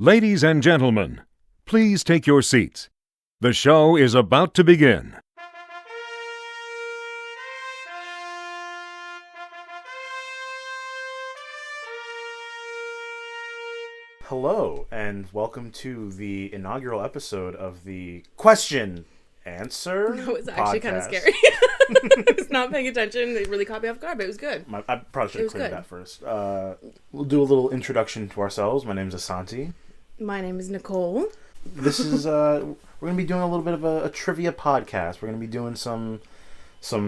Ladies and gentlemen, please take your seats. The show is about to begin. Hello, and welcome to the inaugural episode of the Question Answer That was actually kind of podcast. scary. I was not paying attention. They really caught me off guard, but it was good. I probably should have cleared good. that first. We'll do a little introduction to ourselves. My name is Asanti. My name is Nicole. This is we're going to be doing a little bit of a trivia podcast. We're going to be doing some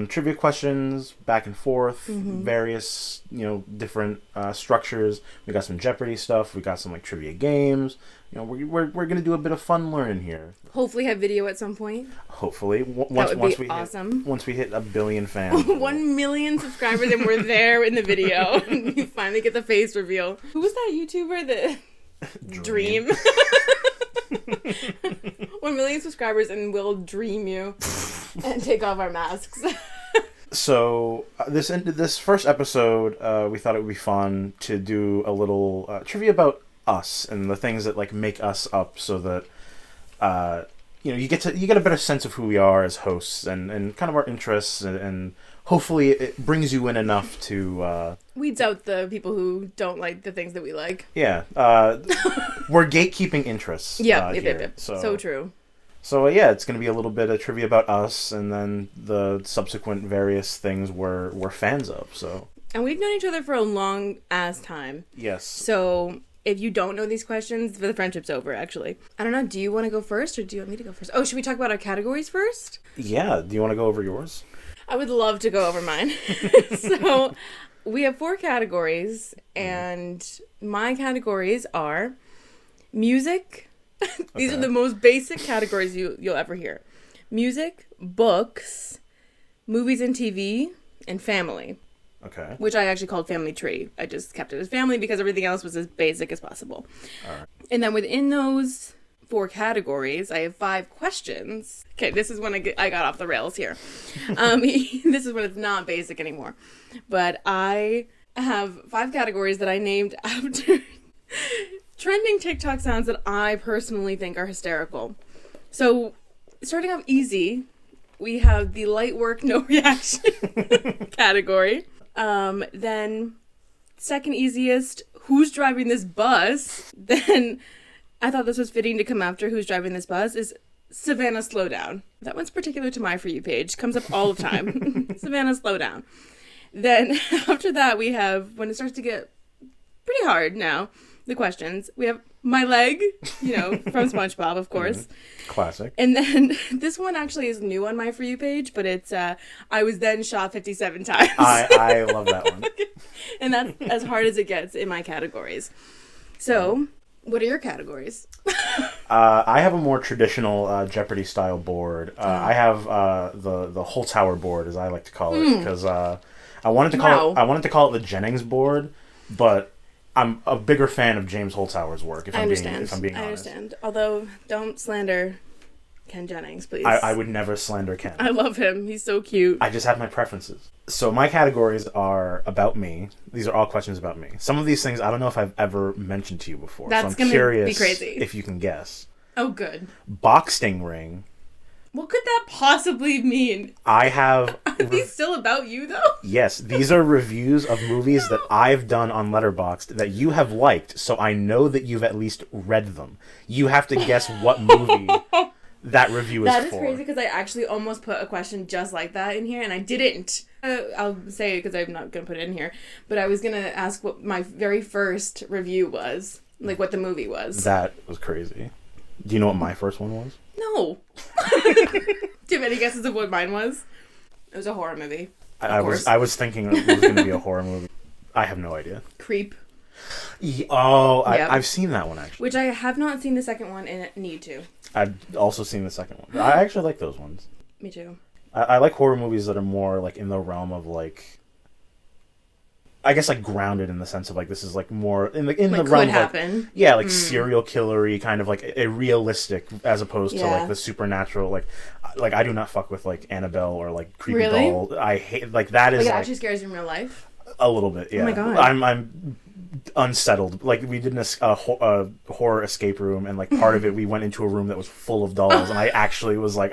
trivia questions back and forth, various different structures. We got some Jeopardy stuff. We got some like trivia games. We're going to do a bit of fun learning here. Hopefully have video at some point. Hopefully, That would be awesome. Once we hit 1 billion fans, 1 million subscribers and we're there in the video. You finally get the face reveal. Who was that YouTuber that... Dream. 1 million subscribers and we'll dream you and take off our masks. So this first episode, we thought it would be fun to do a little trivia about us and the things that like make us up, so that you get a better sense of who we are as hosts and kind of our interests, and hopefully it brings you in enough to Weeds out the people who don't like the things that we like. yeah. We're gatekeeping interests. Yep. So true. So it's going to be a little bit of trivia about us, and then the subsequent various things we're fans of. So, And we've known each other for a long ass time. yes. So if you don't know these questions, the friendship's over, actually. I don't know. Do you want to go first or do you want me to go first? Oh, should we talk about our categories first? Yeah. Do you want to go over yours? I would love to go over mine. So we have 4 categories, and my categories are music. These are the most basic categories you'll ever hear. Music, books, movies and TV, and family. Okay. Which I actually called family tree. I just kept it as family because everything else was as basic as possible. All right. And then within those 4 categories, I have 5 questions. Okay, this is when I got off the rails here. This is when it's not basic anymore. But I have 5 categories that I named after trending TikTok sounds that I personally think are hysterical. So, starting off easy, we have the light work, no reaction category. Then, second easiest, who's driving this bus? Then, I thought this was fitting to come after who's driving this bus, is Savannah, slow down. That one's particular to my For You page. Comes up all the time. Savannah, slow down. Then, after that, we have, when it starts to get pretty hard now, the questions. We have my leg, from SpongeBob, of course. Classic. And then this one actually is new on my For You page, but it's I was then shot 57 times. I love that one. And that's as hard as it gets in my categories. So, what are your categories? I have a more traditional Jeopardy style board. I have the whole tower board, as I like to call it, because I wanted to call it the Jennings board, but I'm a bigger fan of James Holzhauer's work. If I'm being honest. I understand. Although, don't slander Ken Jennings, please. I would never slander Ken. I love him. He's so cute. I just have my preferences. So my categories are about me. These are all questions about me. Some of these things I don't know if I've ever mentioned to you before. That's so I'm gonna curious be crazy. if you can guess. Oh, good. Boxing ring. What could that possibly mean? I have... Are these still about you, though? Yes, these are reviews of movies that I've done on Letterboxd that you have liked, so I know that you've at least read them. You have to guess what movie that review is for. That is crazy, because I actually almost put a question just like that in here, and I didn't. I'll say it because I'm not going to put it in here, but I was going to ask what my very first review was, like what the movie was. That was crazy. Do you know what my first one was? No. Do you have any guesses of what mine was? It was a horror movie. I was thinking it was going to be a horror movie. I have no idea. Creep. Yep. I've seen that one, actually. Which I have not seen the second one and need to. I've also seen the second one. I actually like those ones. Me too. I like horror movies that are more like in the realm of like, I guess like grounded in the sense of like this is like more in the realm could of happen. Like serial killery, kind of like a realistic as opposed to like the supernatural. Like I do not fuck with like Annabelle or like creepy doll. I hate like that is like it actually scares you in real life. A little bit, yeah. Oh my god. I'm unsettled. Like, we did a horror escape room, and like part of it, we went into a room that was full of dolls, and I actually was like,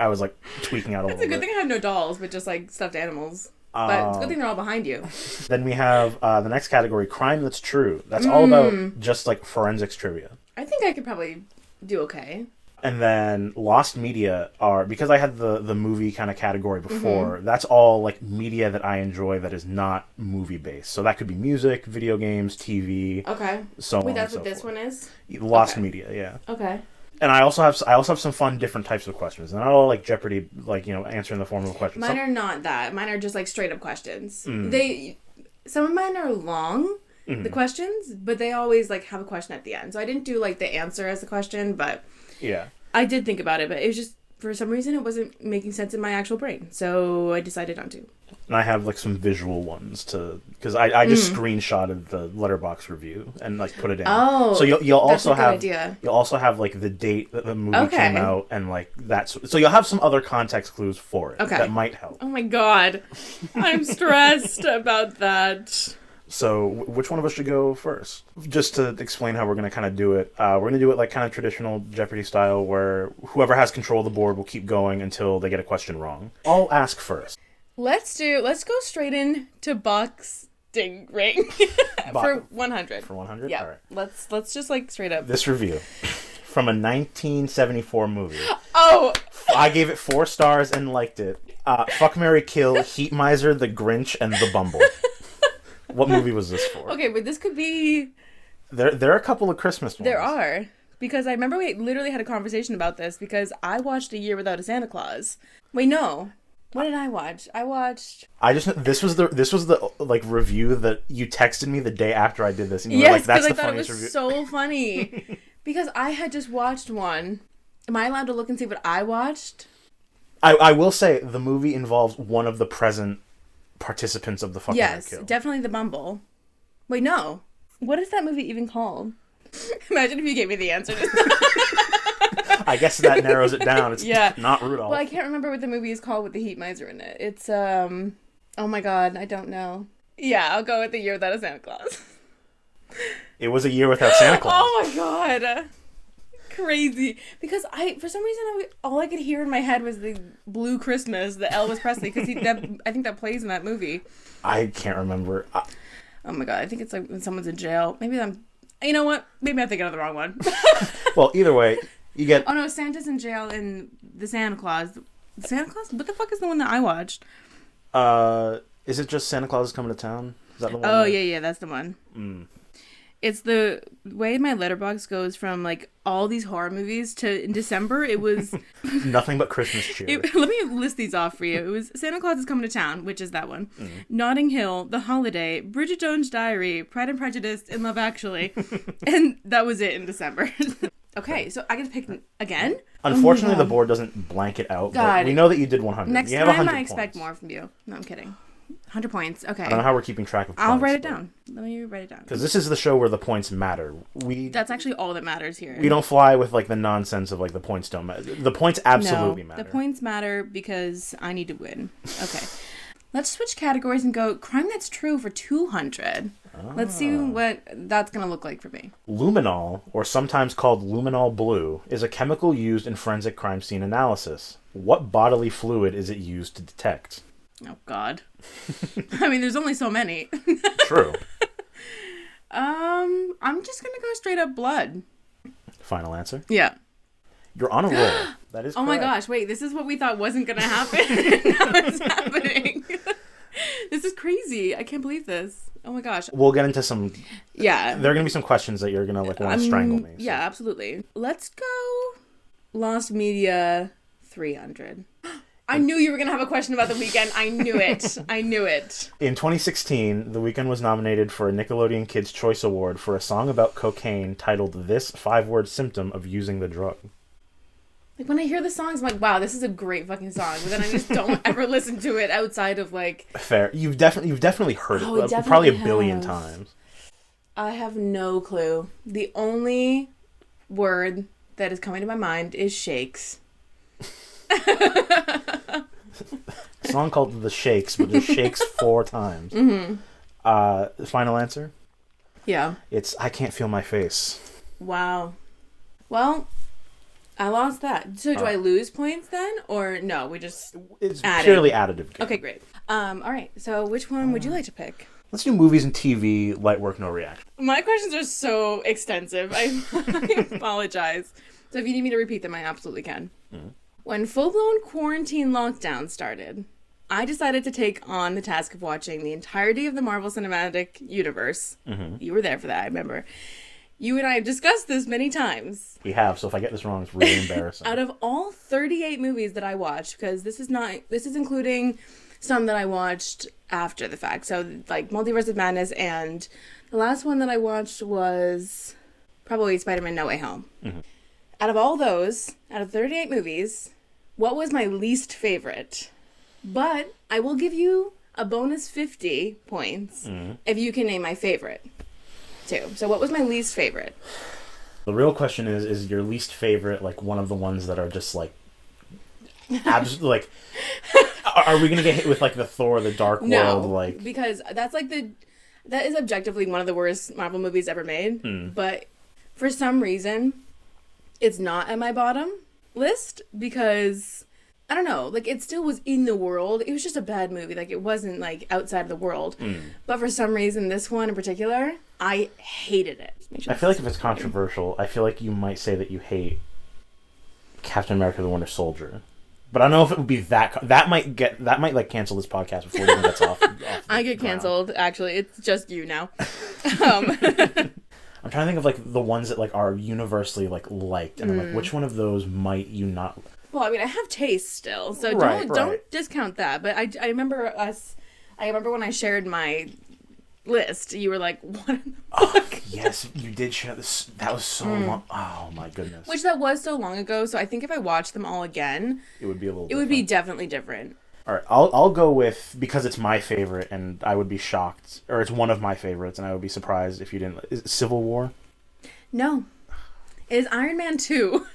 tweaking out a little bit. It's a good thing I have no dolls, but just like stuffed animals. But it's a good thing they're all behind you. Then we have the next category, crime that's true. That's all about just like forensics trivia. I think I could probably do okay. And then lost media are, because I had the movie kind of category before, that's all like media that I enjoy that is not movie based. So that could be music, video games, TV. Okay. So wait, on that's and what so this forth. one is? Lost media, yeah. Okay. And I also have some fun different types of questions. And not all like Jeopardy, like, you know, answer in the form of a question. Mine are not that. Mine are just like straight up questions. Some of mine are long, the questions, but they always like have a question at the end. So I didn't do like the answer as the question, but yeah. I did think about it, but it was just, for some reason, it wasn't making sense in my actual brain. So I decided not to. And I have like some visual ones because I just screenshotted the letterboxd review and like put it in. Oh, so you'll also that's a good idea. You'll also have like the date that the movie came out and like that's so you'll have some other context clues for it that might help. Oh my god, I'm stressed about that. So which one of us should go first? Just to explain how we're going to kind of do it. We're going to do it like kind of traditional Jeopardy style, where whoever has control of the board will keep going until they get a question wrong. I'll ask first. Let's go straight into boxing ring for 100. For 100? Yeah. All right. Let's just like straight up. This review from a 1974 movie. Oh! I gave it 4 stars and liked it. Fuck, Marry, Kill, Heat Miser, The Grinch, and The Bumble. What movie was this for? Okay, but this could be... There are a couple of Christmas ones. There are. Because I remember we literally had a conversation about this because I watched A Year Without a Santa Claus. Wait, no. What did I watch? This was the like review that you texted me the day after I did this. And you yes, were like, that's because the I thought it funniest was review. so funny. Because I had just watched one. Am I allowed to look and see what I watched? I will say the movie involves one of the present participants of the fucking Yes, kill. definitely The Bumble. Wait, no. What is that movie even called? Imagine if you gave me the answer. I guess that narrows it down. It's Yeah. not Rudolph. Well, I can't remember what the movie is called with the Heat Miser in it. It's, oh my god, I don't know. Yeah, I'll go with The Year Without a Santa Claus. It was A Year Without Santa Claus. Oh my god. Crazy. Because for some reason, all I could hear in my head was the Blue Christmas, the Elvis Presley, because I think that plays in that movie. I can't remember. Oh my god, I think it's like when someone's in jail. You know what? Maybe I'm thinking of the wrong one. Well, either way, you get... Oh no, Santa's in jail in the Santa Claus. The Santa Claus? What the fuck is the one that I watched? Is it just Santa Claus is Coming to Town? Is that the one? Oh, yeah, that's the one. It's the way my letterboxd goes from like all these horror movies to in December it was Nothing but Christmas cheer. Let me list these off for you. It was Santa Claus is Coming to Town, which is that one. Notting Hill, The Holiday, Bridget Jones' Diary, Pride and Prejudice, and Love Actually. And that was it in December. Okay, so I get to pick again? Unfortunately, the board doesn't blank it out. God. But we know that you did 100. Next you have time 100 I expect points. more from you. No, I'm kidding. 100 points. Okay. I don't know how we're keeping track of points. I'll write it down. Let me write it down. Because this is the show where the points matter. That's actually all that matters here. We don't fly with like the nonsense of like the points don't matter. The points absolutely matter. The points matter because I need to win. Okay. Let's switch categories and go crime that's true for 200. Let's see what that's going to look like for me. Luminol, or sometimes called luminol blue, is a chemical used in forensic crime scene analysis. What bodily fluid is it used to detect? Oh, God. I mean, there's only so many. True. I'm just going to go straight up blood. Final answer? Yeah. You're on a roll. That is correct. Oh my gosh, wait, this is what we thought wasn't going to happen. Now it's happening. This is crazy. I can't believe this. Oh my gosh. We'll get into some... Yeah. There are going to be some questions that you're going to like want to strangle me. So. Yeah, absolutely. Let's go Lost Media 300. I knew you were going to have a question about The Weeknd. I knew it. I knew it. In 2016, The Weeknd was nominated for a Nickelodeon Kids' Choice Award for a song about cocaine titled This 5-Word Symptom of Using the Drug. Like, when I hear the songs, I'm like, wow, this is a great fucking song. But then I just don't ever listen to it outside of, like... Fair. You've definitely heard Oh, it. I Probably definitely a billion have. times. I have no clue. The only word that is coming to my mind is shakes. A song called The Shakes, but there's shakes 4 times. Mm-hmm. Final answer? Yeah. It's I Can't Feel My Face. Wow. Well, I lost that. So do I lose points then? Or no, we just It's added. purely additive game. Okay, great. All right. So which one would you like to pick? Let's do movies and TV, light work, no reaction. My questions are so extensive. I apologize. So if you need me to repeat them, I absolutely can. Mm-hmm. When full-blown quarantine lockdown started, I decided to take on the task of watching the entirety of the Marvel Cinematic Universe. Mm-hmm. You were there for that, I remember. You and I have discussed this many times. We have, so if I get this wrong, it's really embarrassing. Out of all 38 movies that I watched, because this is including some that I watched after the fact. So, like, Multiverse of Madness, and the last one that I watched was probably Spider-Man No Way Home. Mm-hmm. Out of all those, out of 38 movies, what was my least favorite? But I will give you a bonus 50 points if you can name my favorite, too. So what was my least favorite? The real question is your least favorite, like, one of the ones that are just, like, absolutely, like... Are we going to get hit with, like, the Thor, the Dark World, like... because that's, like, that is objectively one of the worst Marvel movies ever made. But for some reason, it's not at my bottom list because, I don't know, like, it still was in the world. It was just a bad movie. Like, it wasn't, like, outside of the world. But for some reason, this one in particular, I hated it. I feel like if it's controversial, I feel like you might say that you hate Captain America the Winter Soldier. But I don't know if it would be that might like cancel this podcast before it even gets off I get canceled, actually. It's just you now. I'm trying to think of like the ones that like are universally like liked, and I'm like, which one of those might you not? Well, I mean, I have taste still, so don't discount that. But I remember when I shared my list, you were like, what in the fuck? Yes, you did share this. That was so long. Oh my goodness. Which that was so long ago, so I think if I watched them all again, it would be a little it would be definitely different. All right, I'll go with, because it's my favorite, and I would be shocked, or it's one of my favorites, and I would be surprised if you didn't. Is it Civil War? No. It is Iron Man 2.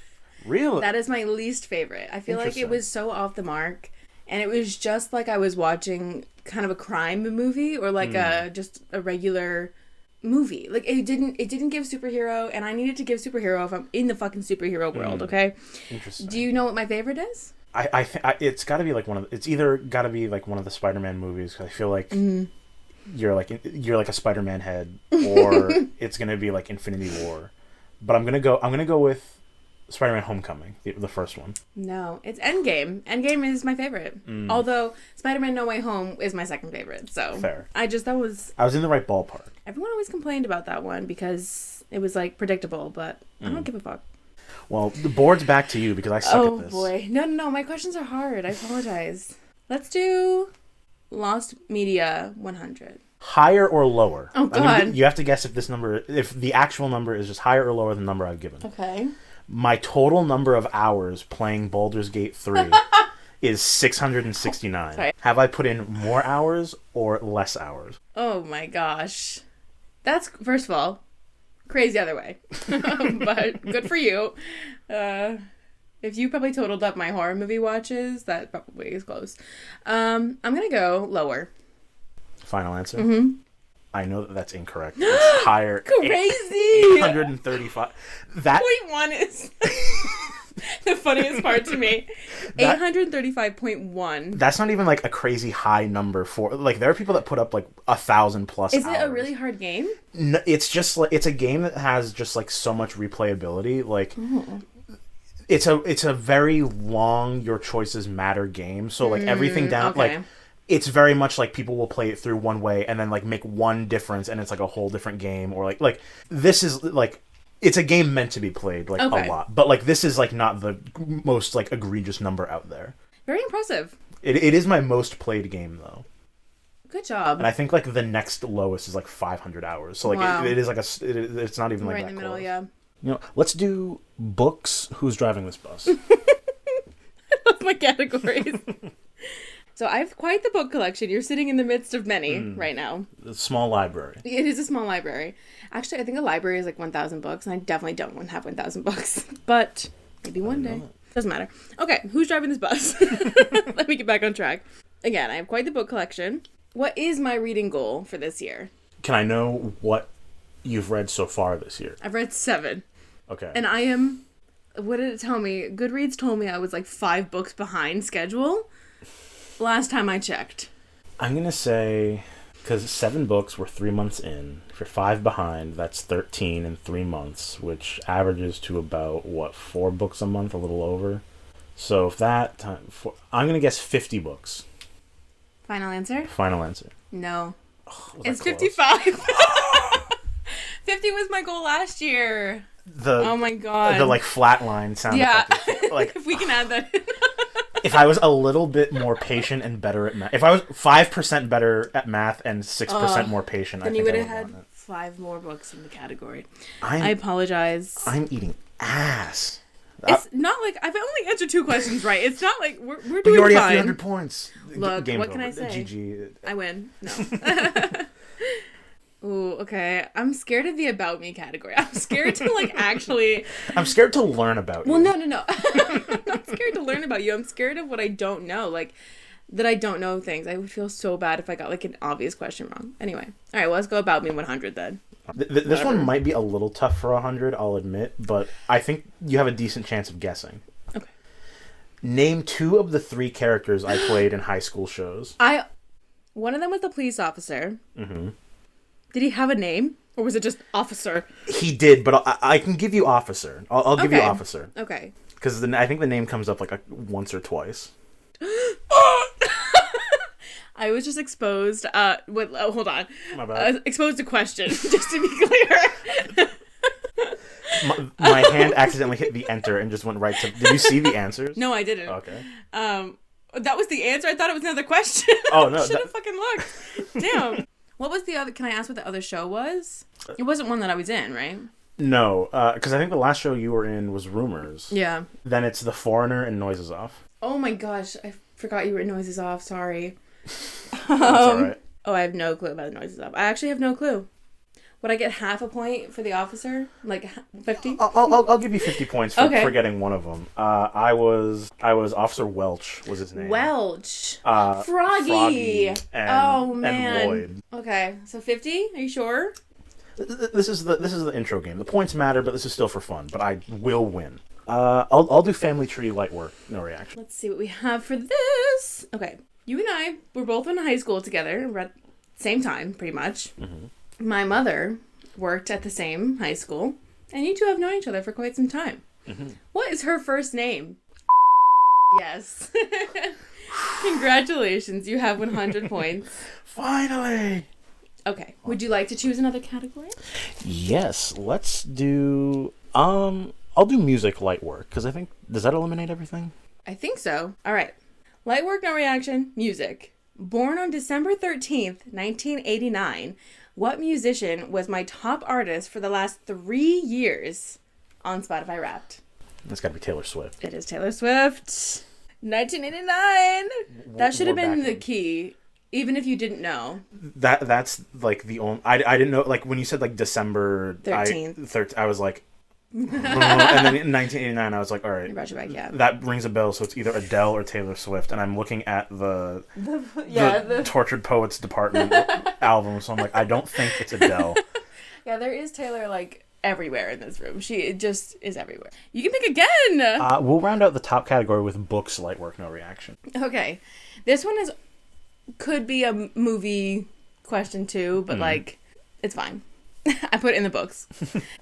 Really? That is my least favorite. I feel like it was so off the mark, and it was just like I was watching kind of a crime movie, or like just a regular movie. Like, it didn't give superhero, and I needed to give superhero if I'm in the fucking superhero world, okay? Interesting. Do you know what my favorite is? I think it's got to be like it's either got to be like one of the Spider-Man movies, because I feel like you're like a Spider-Man head, or it's gonna be like Infinity War. But I'm gonna go with Spider-Man Homecoming, the first one. No, it's Endgame. Endgame is my favorite. Although Spider-Man No Way Home is my second favorite. So fair. I was in the right ballpark. Everyone always complained about that one because it was like predictable, but I don't give a fuck. Well, the board's back to you because I suck at this. Oh boy. No, my questions are hard. I apologize. Let's do Lost Media 100. Higher or lower? Oh god. You have to guess if the actual number is just higher or lower than the number I've given. Okay. My total number of hours playing Baldur's Gate 3 is 669. Sorry. Have I put in more hours or less hours? Oh my gosh. That's, first of all, crazy other way. But good for you. If you probably totaled up my horror movie watches, that probably is close. I'm going to go lower. Final answer? Mm-hmm. I know that's incorrect. It's higher. Crazy! 835. That Point one is the funniest part to me. 835.1. That's not even like a crazy high number for, like, there are people that put up like 1,000 plus Is hours. it a really hard game? No, it's just like, it's a game that has just like so much replayability. Like, it's a very long your choices matter game. So like everything down, okay. like, it's very much like people will play it through one way and then like make one difference and it's like a whole different game, or like this is like, it's a game meant to be played like a lot, but like this is like not the most like egregious number out there. Very impressive. It is my most played game though. Good job. And I think like the next lowest is like 500 hours. So like wow. it is like it's not even like right that in the middle, close. yeah. You know, let's do books. Who's driving this bus? I love my categories. So I have quite the book collection. You're sitting in the midst of many right now. A small library. It is a small library. Actually, I think a library is like 1,000 books, and I definitely don't have 1,000 books. But maybe one day. Doesn't matter. Okay, who's driving this bus? Let me get back on track. Again, I have quite the book collection. What is my reading goal for this year? Can I know what you've read so far this year? I've read 7. Okay. And I am... What did it tell me? Goodreads told me I was like 5 books behind schedule last time I checked. I'm going to say, because 7 books were 3 months in. If you're 5 behind, that's 13 in 3 months, which averages to about, 4 books a month, a little over. So if that time... I'm going to guess 50 books. Final answer? Final answer. No. Oh, It's 55. 50 was my goal last year. Oh my god. The flatline sound effect. If we can add that in. If I was a little bit more patient and better at math, if I was 5% better at math and 6% more patient, I think you would have I had 5 more books in the category. I apologize. I'm eating ass. It's not like I've only answered 2 questions right. It's not like we're doing fine. But you already have 300 points. Look, Game's what can over. I say? GG. I win. No. Ooh, okay. I'm scared of the about me category. I'm scared to actually... I'm scared to learn about you. Well, no. I'm not scared to learn about you. I'm scared of what I don't know. That I don't know things. I would feel so bad if I got an obvious question wrong. Anyway. All right, well, let's go about me 100 then. This one might be a little tough for 100, I'll admit, but I think you have a decent chance of guessing. Okay. Name 2 of the 3 characters I played in high school shows. One of them was the police officer. Mm-hmm. Did he have a name? Or was it just officer? He did, but I can give you officer. I'll give you officer. Okay. Because I think the name comes up once or twice. I was just exposed. Hold on. My bad. Exposed to question, just to be clear. My hand accidentally hit the enter and just went right to... Did you see the answers? No, I didn't. Okay. That was the answer? I thought it was another question. Oh, no. Should have fucking looked. Damn. What was the other... Can I ask what the other show was? It wasn't one that I was in, right? No, because I think the last show you were in was Rumors. Yeah. Then it's The Foreigner and Noises Off. Oh my gosh. I forgot you were in Noises Off. Sorry. That's alright. Oh, I have no clue about the Noises Off. I actually have no clue. Would I get half a point for the officer? 50? I'll give you 50 points for getting one of them. I was Officer Welch was his name. Welch. Froggy. And Lloyd. Okay, so 50? Are you sure? This is the intro game. The points matter, but this is still for fun. But I will win. I'll do Family Tree light work. No reaction. Let's see what we have for this. Okay, you and I were both in high school together. We're at the same time, pretty much. Mm-hmm. My mother worked at the same high school, and you two have known each other for quite some time. Mm-hmm. What is her first name? Yes. Congratulations, you have 100 points. Finally! Okay, would you like to choose another category? Yes, let's do... I'll do music light work, because I think... Does that eliminate everything? I think so. All right. Light work, no reaction, music. Born on December 13th, 1989... What musician was my top artist for the last 3 years on Spotify Wrapped? That's got to be Taylor Swift. It is Taylor Swift. 1989. That should have been the key, even if you didn't know. That's the only... I didn't know... When you said December 13th. I was like... and then in 1989, I was like, all right. You brought you back, yeah. That rings a bell, so it's either Adele or Taylor Swift. And I'm looking at the Tortured Poets Department album, so I'm like, I don't think it's Adele. Yeah, there is Taylor, everywhere in this room. She just is everywhere. You can pick again! We'll round out the top category with books, light work, no reaction. Okay. This one could be a movie question, too, but, it's fine. I put it in the books.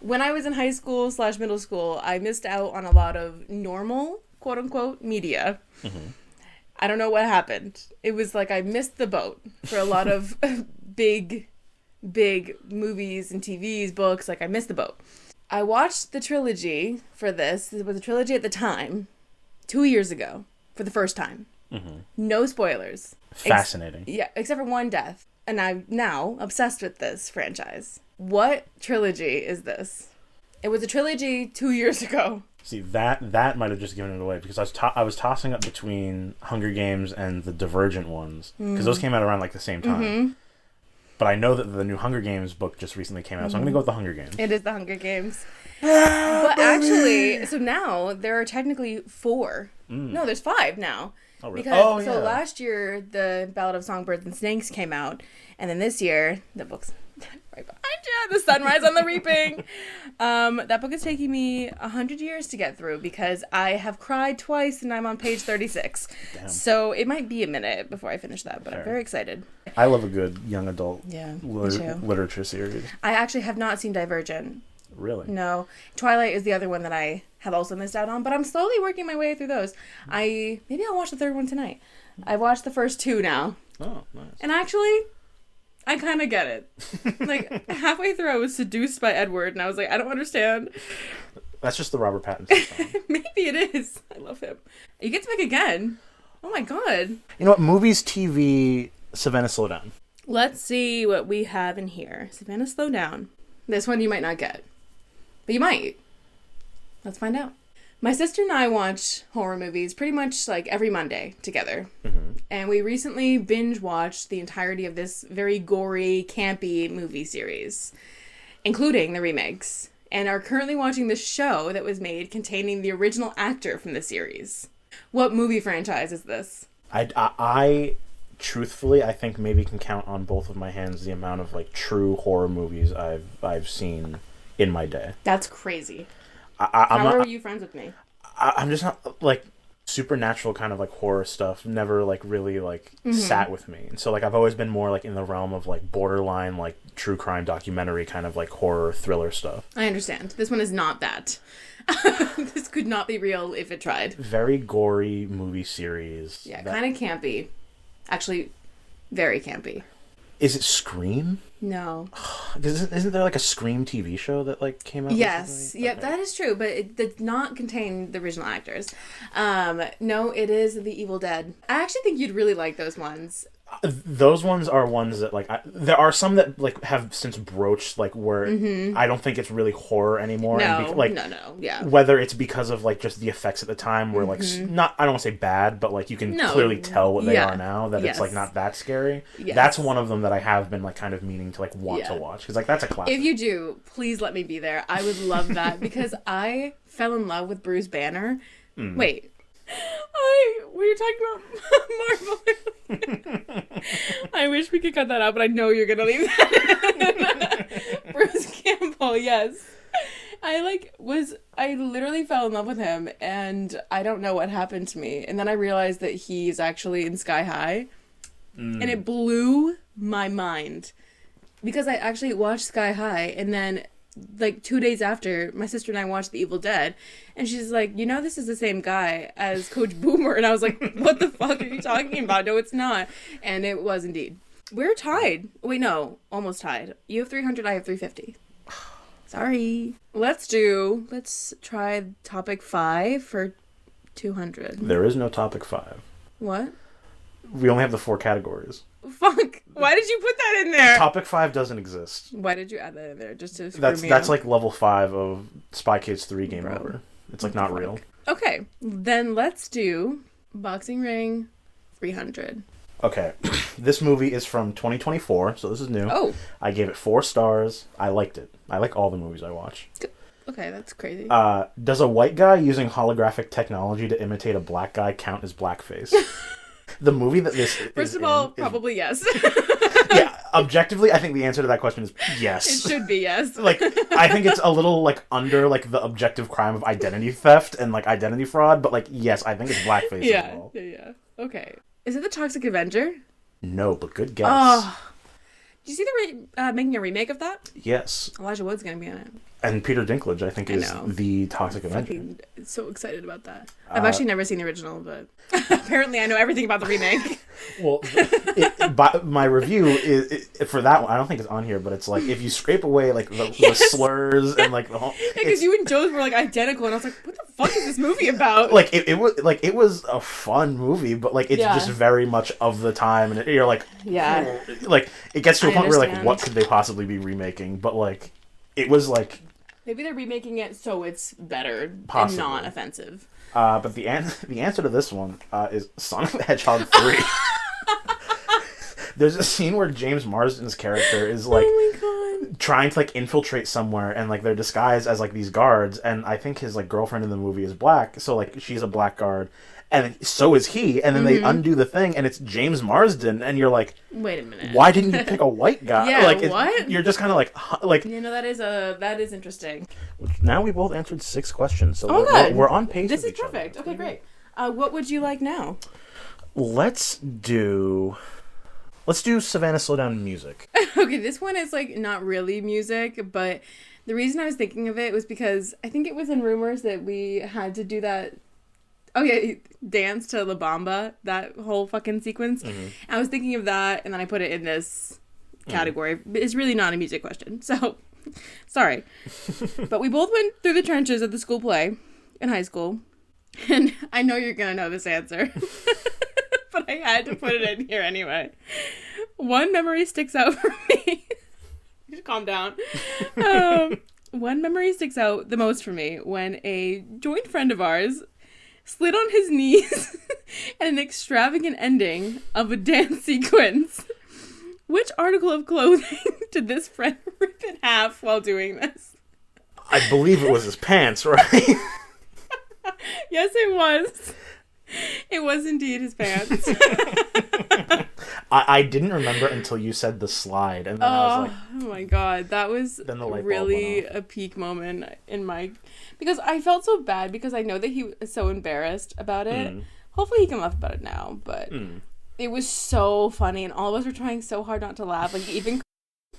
When I was in high school / middle school, I missed out on a lot of normal, quote unquote, media. Mm-hmm. I don't know what happened. It was I missed the boat for a lot of big movies and TVs, books. I missed the boat. I watched the trilogy for this. It was a trilogy at the time, 2 years ago, for the first time. Mm-hmm. No spoilers. Fascinating. Except for one death. And I'm now obsessed with this franchise. What trilogy is this? It was a trilogy 2 years ago. See, that might have just given it away, because I was tossing up between Hunger Games and the Divergent ones, because those came out around the same time. Mm-hmm. But I know that the new Hunger Games book just recently came out, so I'm going to go with the Hunger Games. It is the Hunger Games. But actually, so now there are technically 4. No, there's 5 now. Oh, really? Because last year the Ballad of Songbirds and Snakes came out, and then this year the books Right behind you, The Sunrise on the Reaping. That book is taking me 100 years to get through because I have cried twice and I'm on page 36. Damn. So it might be a minute before I finish that, but I'm very excited. I love a good young adult literature series. I actually have not seen Divergent. Really? No. Twilight is the other one that I have also missed out on, but I'm slowly working my way through those. Maybe I'll watch the third one tonight. I watched the first two now. Oh, nice. And actually, I kind of get it. Like, halfway through I was seduced by Edward, and I was like, I don't understand. That's just the Robert Pattinson song. Maybe it is. I love him. He gets back again. Oh my god. You know what? Movies, TV, Savannah, slow down. Let's see what we have in here. Savannah, slow down. This one you might not get. But you might. Let's find out. My sister and I watch horror movies pretty much like every Monday together. Mm-hmm. And we recently binge watched the entirety of this very gory, campy movie series, including the remakes, and are currently watching the show that was made containing the original actor from the series. What movie franchise is this? I truthfully, I think maybe can count on both of my hands the amount of like true horror movies I've seen in my day. That's crazy. How are you friends with me? I'm just not like supernatural kind of like horror stuff. Never like really like sat with me, and so like I've always been more like in the realm of like borderline like true crime documentary kind of like horror thriller stuff. I understand. This one is not that. This could not be real if it tried. Very gory movie series. Yeah, kind of campy. Actually, very campy. Is it Scream? No. Isn't there like a Scream TV show that like came out? Yes. Recently? Yep, that is true, but it did not contain the original actors. No, it is The Evil Dead. I actually think you'd really like those ones. Those ones are ones that like there are some that like have since broached like where I don't think it's really horror anymore. No, and yeah. Whether it's because of like just the effects at the time were like not, I don't want to say bad, but like you can clearly tell what they are now, that it's like not that scary. Yes. That's one of them that I have been like kind of meaning to like want to watch, because like that's a classic. If you do, please let me be there. I would love that because I fell in love with Bruce Banner. Wait. We were talking about Marvel. I wish we could cut that out, but I know you're gonna leave that. Bruce Campbell, yes. I literally fell in love with him, and I don't know what happened to me. And then I realized that he's actually in Sky High, and it blew my mind because I actually watched Sky High, and then like 2 days after, my sister and I watched The Evil Dead, and she's like, you know, this is the same guy as Coach Boomer. And I was like, what the fuck are you talking about? No, it's not. And it was indeed. We're tied. Wait, no, almost tied. You have 300, I have 350. Sorry. Let's try topic 5 for 200. There is no topic 5. What? We only have the 4 categories. Fuck. Why did you put that in there? Topic 5 doesn't exist. Why did you add that in there? Just to screw me That's up? like level 5 of Spy Kids 3 Game Over. It's like not real. Okay. Then let's do Boxing Ring 300. Okay. This movie is from 2024, so this is new. Oh. I gave it 4 stars. I liked it. I like all the movies I watch. Okay, that's crazy. Does a white guy using holographic technology to imitate a black guy count as blackface? The movie that this First of all, probably yes. Yeah, objectively, I think the answer to that question is yes. It should be yes. Like, I think it's a little like under like the objective crime of identity theft and like identity fraud, but like yes, I think it's blackface as well. Yeah. Okay. Is it the Toxic Avenger? No, but good guess. Oh. Did you see they're making a remake of that? Yes. Elijah Wood's gonna be in it. And Peter Dinklage, I think, is the Toxic Avenger. I'm so excited about that. I've actually never seen the original, but apparently I know everything about the remake. Well, my review is for that one. I don't think it's on here, but it's like if you scrape away like the slurs and like the whole. Because you and Joe's were like identical, and I was like, "What the fuck is this movie about?" Like it was a fun movie, but like it's just very much of the time, and you're like, like it gets to a point where like, what could they possibly be remaking? But like, it was like. Maybe they're remaking it so it's better Possibly. and not offensive. But the answer to this one is Sonic the Hedgehog 3. There's a scene where James Marsden's character is like, oh my trying to like infiltrate somewhere, and like they're disguised as like these guards, and I think his like girlfriend in the movie is black, so like she's a black guard, and so is he, and then they undo the thing, and it's James Marsden, and you're like, wait a minute, why didn't you pick a white guy? Yeah, like, what? You're just kind of like you know, that is interesting. Now we both answered 6 questions, so we're on pace. This with is each other. perfect. Okay, great. What would you like now? Let's do Savannah Slow Down music. Okay, this one is like not really music, but the reason I was thinking of it was because I think it was in rumors that we had to do that. Oh yeah, dance to La Bamba, that whole fucking sequence. I was thinking of that, and then I put it in this category. It's really not a music question, so sorry. But we both went through the trenches of the school play in high school, and I know you're gonna know this answer, but I had to put it in here anyway. One memory sticks out for me. Just calm down. One memory sticks out the most for me when a joint friend of ours slid on his knees at an extravagant ending of a dance sequence. Which article of clothing did this friend rip in half while doing this? I believe it was his pants, right? Yes, it was. It was indeed his pants. I didn't remember until you said the slide, and then I was like, oh my god, that was then the light bulb really went off. a peak moment in my... Because I felt so bad because I know that he was so embarrassed about it. Hopefully he can laugh about it now, but it was so funny, and all of us were trying so hard not to laugh. Like, even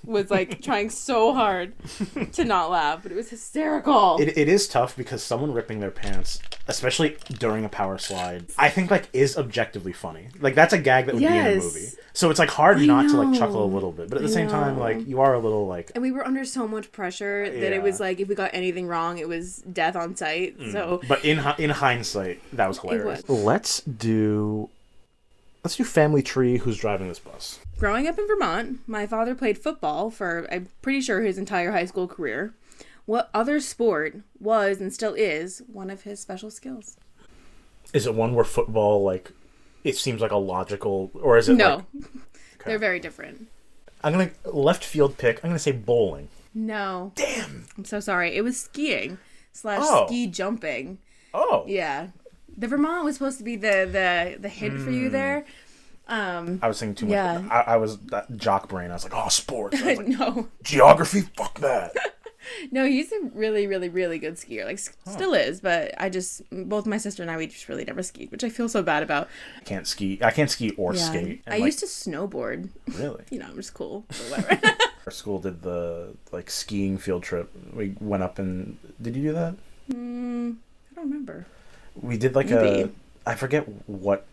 was like trying so hard to not laugh, but it was hysterical. It is tough because someone ripping their pants, especially during a power slide, I think like is objectively funny. Like that's a gag that would be in a movie. So it's like hard not to like chuckle a little bit, but at the same time, like you are a little like. And we were under so much pressure that it was like if we got anything wrong, it was death on sight. So, but in hindsight, that was hilarious. Let's do Family Tree. Who's driving this bus? Growing up in Vermont, my father played football for, I'm pretty sure, his entire high school career. What other sport was and still is one of his special skills? Is it one where football, like, it seems like a logical, or is it no? Like... Okay. They're very different. I'm going to left field pick. I'm going to say bowling. No. Damn. I'm so sorry. It was skiing / ski jumping. Oh. Yeah. The Vermont was supposed to be the hint for you there. I was thinking too much. Yeah. I was that jock brain. I was like, oh, sports. I was like, No. Geography? Fuck that. No, he's a really, really, really good skier. Like, still is, but both my sister and I, we just really never skied, which I feel so bad about. I can't ski or skate. And I used to snowboard. Really? You know, I'm just cool. Or whatever. Our school did the, like, skiing field trip. We went up and... Did you do that? I don't remember. We did, like, I forget what...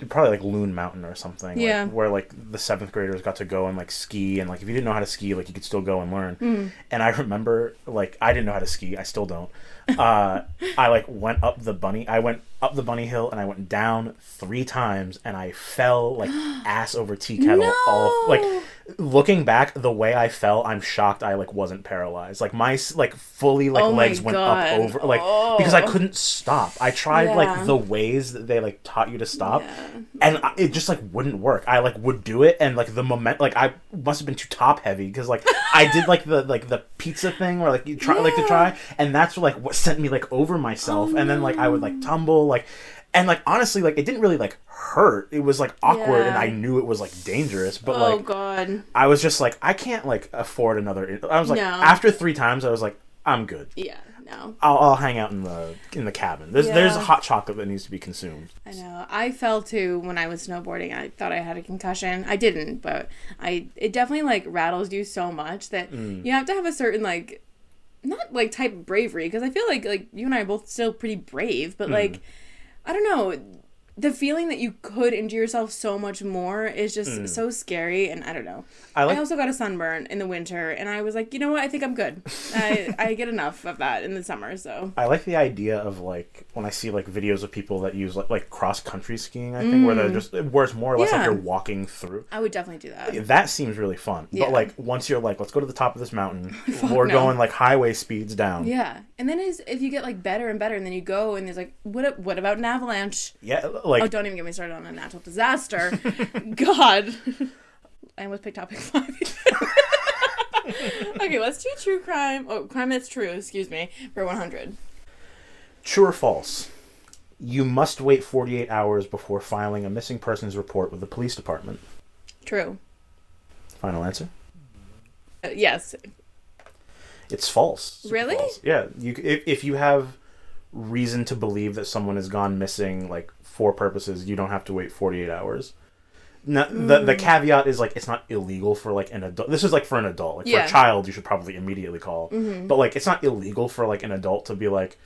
Probably like Loon Mountain or something. Yeah. Like, where like the 7th graders got to go and like ski, and like if you didn't know how to ski, like you could still go and learn. And I remember like I didn't know how to ski. I still don't. I like went up the bunny hill and I went down 3 times and I fell like ass over tea kettle. No! Like looking back, the way I fell, I'm shocked I like wasn't paralyzed. Like my like fully like legs went up over like because I couldn't stop. I tried like the ways that they like taught you to stop, and it just like wouldn't work. I like would do it, and like the moment like I must have been too top heavy because like I did like the pizza thing where like you try like to try, and that's like what sent me like over myself, and then like I would like tumble like. And, like, honestly, like, it didn't really, like, hurt. It was, like, awkward, and I knew it was, like, dangerous. But, like, God. I was just, like, I can't, like, afford another... I was, like, after 3 times, I was, like, I'm good. Yeah, no. I'll hang out in the cabin. There's hot chocolate that needs to be consumed. I know. I fell, too, when I was snowboarding. I thought I had a concussion. I didn't, but it definitely, like, rattles you so much that you have to have a certain, like, not, like, type of bravery, because I feel like you and I are both still pretty brave, but, like... I don't know. The feeling that you could injure yourself so much more is just so scary, and I don't know. I also got a sunburn in the winter, and I was like, you know what? I think I'm good. I get enough of that in the summer, so. I like the idea of, like, when I see, like, videos of people that use, like cross-country skiing, I think, where it's more or less like you're walking through. I would definitely do that. That seems really fun. Yeah. But, like, once you're like, let's go to the top of this mountain, we're going, like, highway speeds down. Yeah. And then if you get, like, better and better, and then you go, and there's, like, what about an avalanche? Yeah, like... Oh, don't even get me started on a natural disaster. God. I almost picked topic 5. Okay, let's do true crime. Oh, crime that's true, excuse me, for 100. True or false? You must wait 48 hours before filing a missing persons report with the police department. True. Final answer? Yes. It's false. Super Really? false. Yeah. If you have reason to believe that someone has gone missing, like, for purposes, you don't have to wait 48 hours. Now, the caveat is, like, it's not illegal for, like, an adult. This is, like, for an adult. Like, for a child, you should probably immediately call. Mm-hmm. But, like, it's not illegal for, like, an adult to be like,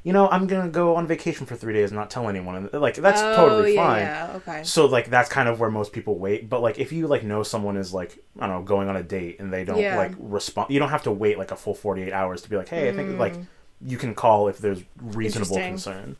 you know, I'm going to go on vacation for 3 days and not tell anyone. And, like, that's totally fine. Yeah, okay. So, like, that's kind of where most people wait. But, like, if you, like, know someone is, like, I don't know, going on a date and they don't, like, respond, you don't have to wait, like, a full 48 hours to be like, hey, I think, like, you can call if there's reasonable concern.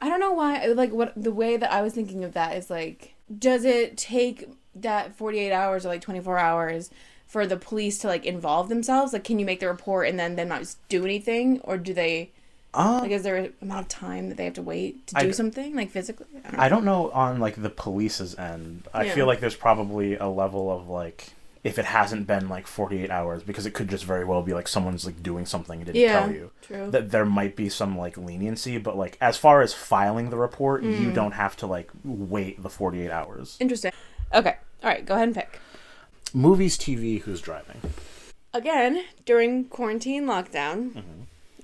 I don't know why, like, what the way that I was thinking of that is, like, does it take that 48 hours or, like, 24 hours for the police to, like, involve themselves? Like, can you make the report and then not just do anything? Or do they... like, is there an amount of time that they have to wait to do something, like, physically? I don't know on, like, the police's end. I feel like there's probably a level of, like, if it hasn't been, like, 48 hours, because it could just very well be, like, someone's, like, doing something and didn't tell you. True. That there might be some, like, leniency, but, like, as far as filing the report, you don't have to, like, wait the 48 hours. Interesting. Okay. All right, go ahead and pick. Movies, TV, who's driving? Again, during quarantine lockdown,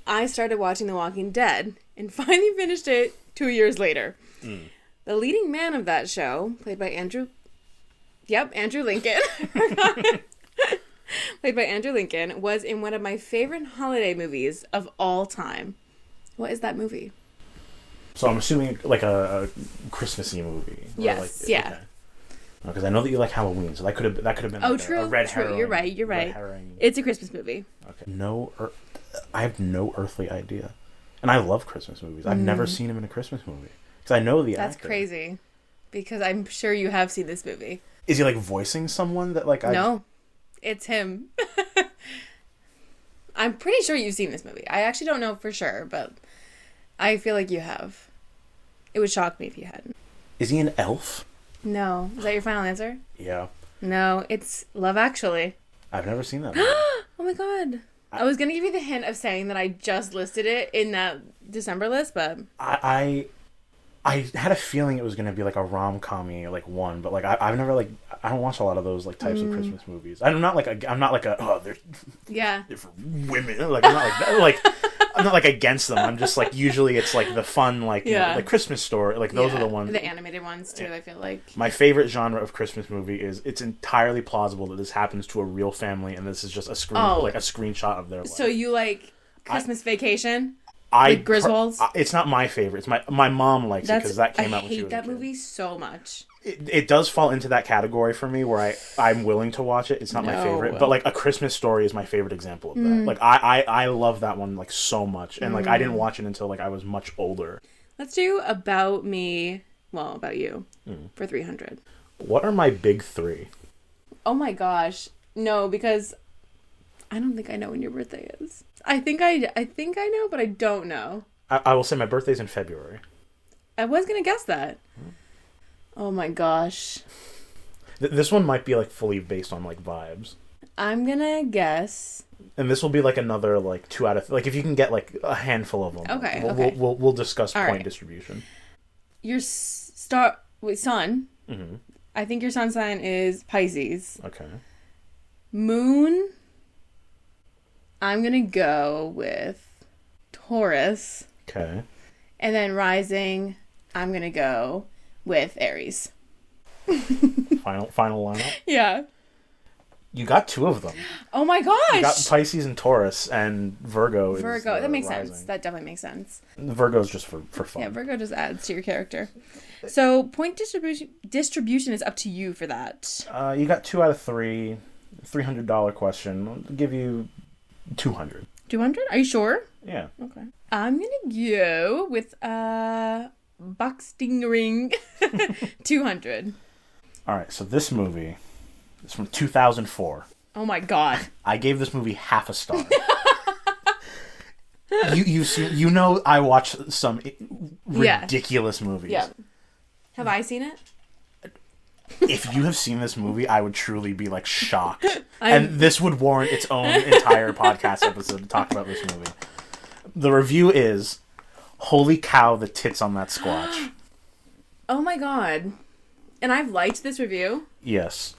I started watching The Walking Dead and finally finished it 2 years later. The leading man of that show, played by Andrew Lincoln, played by Andrew Lincoln, was in one of my favorite holiday movies of all time. What is that movie? So I'm assuming, like, a Christmassy movie. Yes, like, yeah. Because I know that you like Halloween, so that could have been like a red herring. You're right. It's a Christmas movie. Okay. I have no earthly idea. And I love Christmas movies. I've never seen him in a Christmas movie. Because I know the actor. That's crazy. Because I'm sure you have seen this movie. Is he, like, voicing someone that, like, No. It's him. I'm pretty sure you've seen this movie. I actually don't know for sure, but I feel like you have. It would shock me if you hadn't. Is he an elf? No. Is that your final answer? Yeah. No, it's Love Actually. I've never seen that movie. Oh my god. I was going to give you the hint of saying that I just listed it in that December list, but... I had a feeling it was going to be, like, a rom-com-y, like, one, but, like, I've never, like... I don't watch a lot of those, like, types of Christmas movies. I'm not like a oh, they're for women. Like, I'm not like that. Like, I'm not, like, against them. I'm just, like, usually it's, like, the fun, like, you know, like, Christmas story. Like, those are the ones... The animated ones, too, I feel like. My favorite genre of Christmas movie is it's entirely plausible that this happens to a real family, and this is just a screenshot of their life. So you like Christmas Vacation? Like Griswolds? It's not my favorite. It's my mom likes it because that came out when she was a kid. I hate that movie so much. It does fall into that category for me where I'm willing to watch it. It's not my favorite, but, like, A Christmas Story is my favorite example of that. Like, I love that one, like, so much, and, like, I didn't watch it until, like, I was much older. Let's do About Me, well, About You, for 300. What are my big three? Oh my gosh, no, because I don't think I know when your birthday is. I think I know, but I don't know. I will say my birthday's in February. I was gonna guess that. Oh my gosh. This one might be, like, fully based on, like, vibes. I'm gonna guess. And this will be, like, another, like, 2 out of... Like, if you can get, like, a handful of them. Okay, We'll discuss point distribution. Your sun. Mm-hmm. I think your sun sign is Pisces. Okay. Moon. I'm gonna go with Taurus. Okay. And then rising, I'm gonna go with Aries. Final lineup? Yeah. You got 2 of them. Oh my gosh! You got Pisces and Taurus, and Virgo. That makes rising. sense. That definitely makes sense. Virgo's just for fun. Yeah, Virgo just adds to your character. So point distribution is up to you for that. You got 2 out of 3. $300 question. I'll give you 200. 200? Are you sure? Yeah. Okay. I'm gonna go with boxing ring 200. All right. So this movie is from 2004. Oh my god. I gave this movie half a star. You know I watch some ridiculous movies. Yeah. Have I seen it? If you have seen this movie, I would truly be like shocked. And this would warrant its own entire podcast episode to talk about this movie. The review is, holy cow, the tits on that squatch. Oh my god. And I've liked this review? Yes.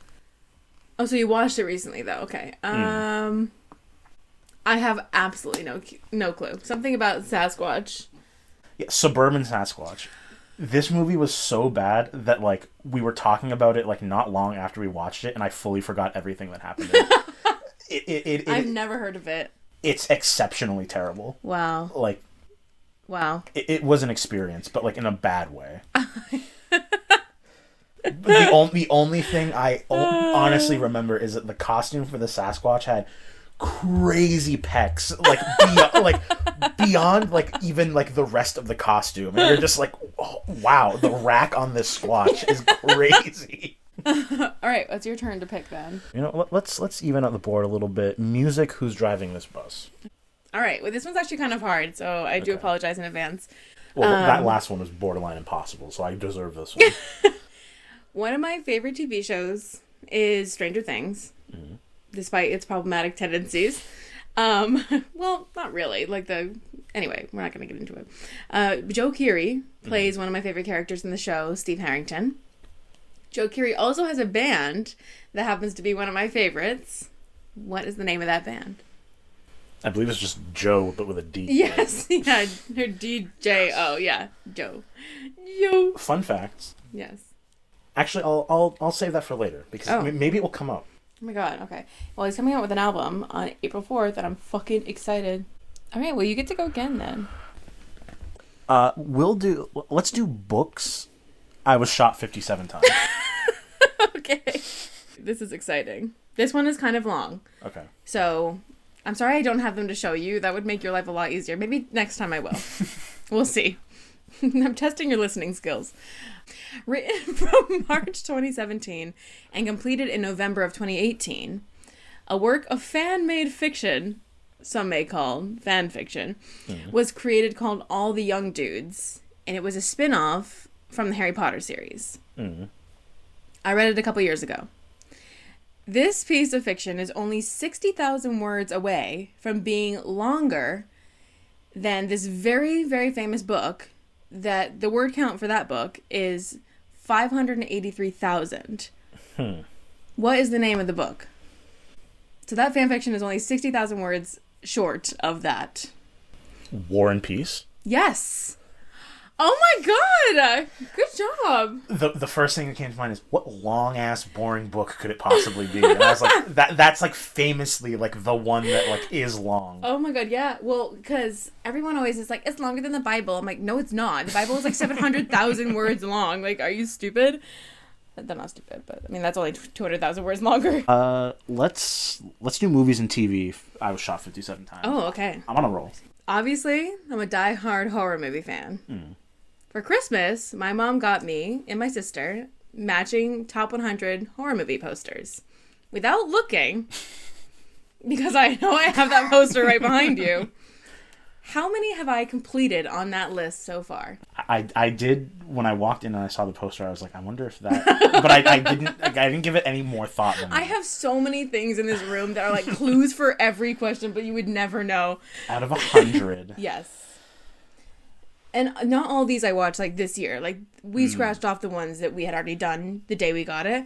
Oh, so you watched it recently, though. Okay. I have absolutely no clue. Something about Sasquatch. Yeah, suburban Sasquatch. This movie was so bad that, like, we were talking about it, like, not long after we watched it, and I fully forgot everything that happened in it. I've never heard of it. It's exceptionally terrible. Wow. Like... Wow. It was an experience, but, like, in a bad way. The only thing I honestly remember is that the costume for the Sasquatch had crazy pecs, beyond like even like the rest of the costume, and you're just like, oh, wow, the rack on this squatch is crazy. All right, it's your turn to pick then. You know, let's even out the board a little bit. Music. Who's driving this bus? All right, well, this one's actually kind of hard, so I do apologize in advance. Well, that last one was borderline impossible, so I deserve this one. One of my favorite TV shows is Stranger Things, despite its problematic tendencies. Well, not really. Anyway, we're not going to get into it. Joe Keery plays one of my favorite characters in the show, Steve Harrington. Joe Keery also has a band that happens to be one of my favorites. What is the name of that band? I believe it's just Joe, but with a D. Yes, yeah, her DJ. Yeah, Joe. Yo. Fun facts. Yes. Actually, I'll save that for later because maybe it will come up. Oh my god, okay. Well, he's coming out with an album on April 4th, and I'm fucking excited. Alright, well, you get to go again then. Let's do books. I was shot 57 times. Okay. This is exciting. This one is kind of long. Okay. So, I'm sorry I don't have them to show you. That would make your life a lot easier. Maybe next time I will. We'll see. I'm testing your listening skills. Written from March 2017 and completed in November of 2018, a work of fan-made fiction, some may call fan fiction, was created called All the Young Dudes, and it was a spin-off from the Harry Potter series. I read it a couple years ago. This piece of fiction is only 60,000 words away from being longer than this very, very famous book that the word count for that book is 583,000. What is the name of the book? So that fanfiction is only 60,000 words short of that. War and Peace? Yes. Oh my god! Good job. The first thing that came to mind is, what long ass boring book could it possibly be? And I was like, that's like famously like the one that like is long. Oh my god, yeah. Well, because everyone always is like, it's longer than the Bible. I'm like, no, it's not. The Bible is like 700,000 words long. Like, are you stupid? They're not stupid, but I mean that's only 200,000 words longer. Let's do movies and TV. I was shot 57 times. Oh, okay. I'm on a roll. Obviously, I'm a die-hard horror movie fan. For Christmas, my mom got me and my sister matching top 100 horror movie posters. Without looking, because I know I have that poster right behind you. How many have I completed on that list so far? I did, when I walked in and I saw the poster, I was like, I wonder if that... But I didn't give it any more thought than that. I have so many things in this room that are like clues for every question, but you would never know. Out of 100. Yes. And not all these I watched like this year. Like we scratched off the ones that we had already done the day we got it.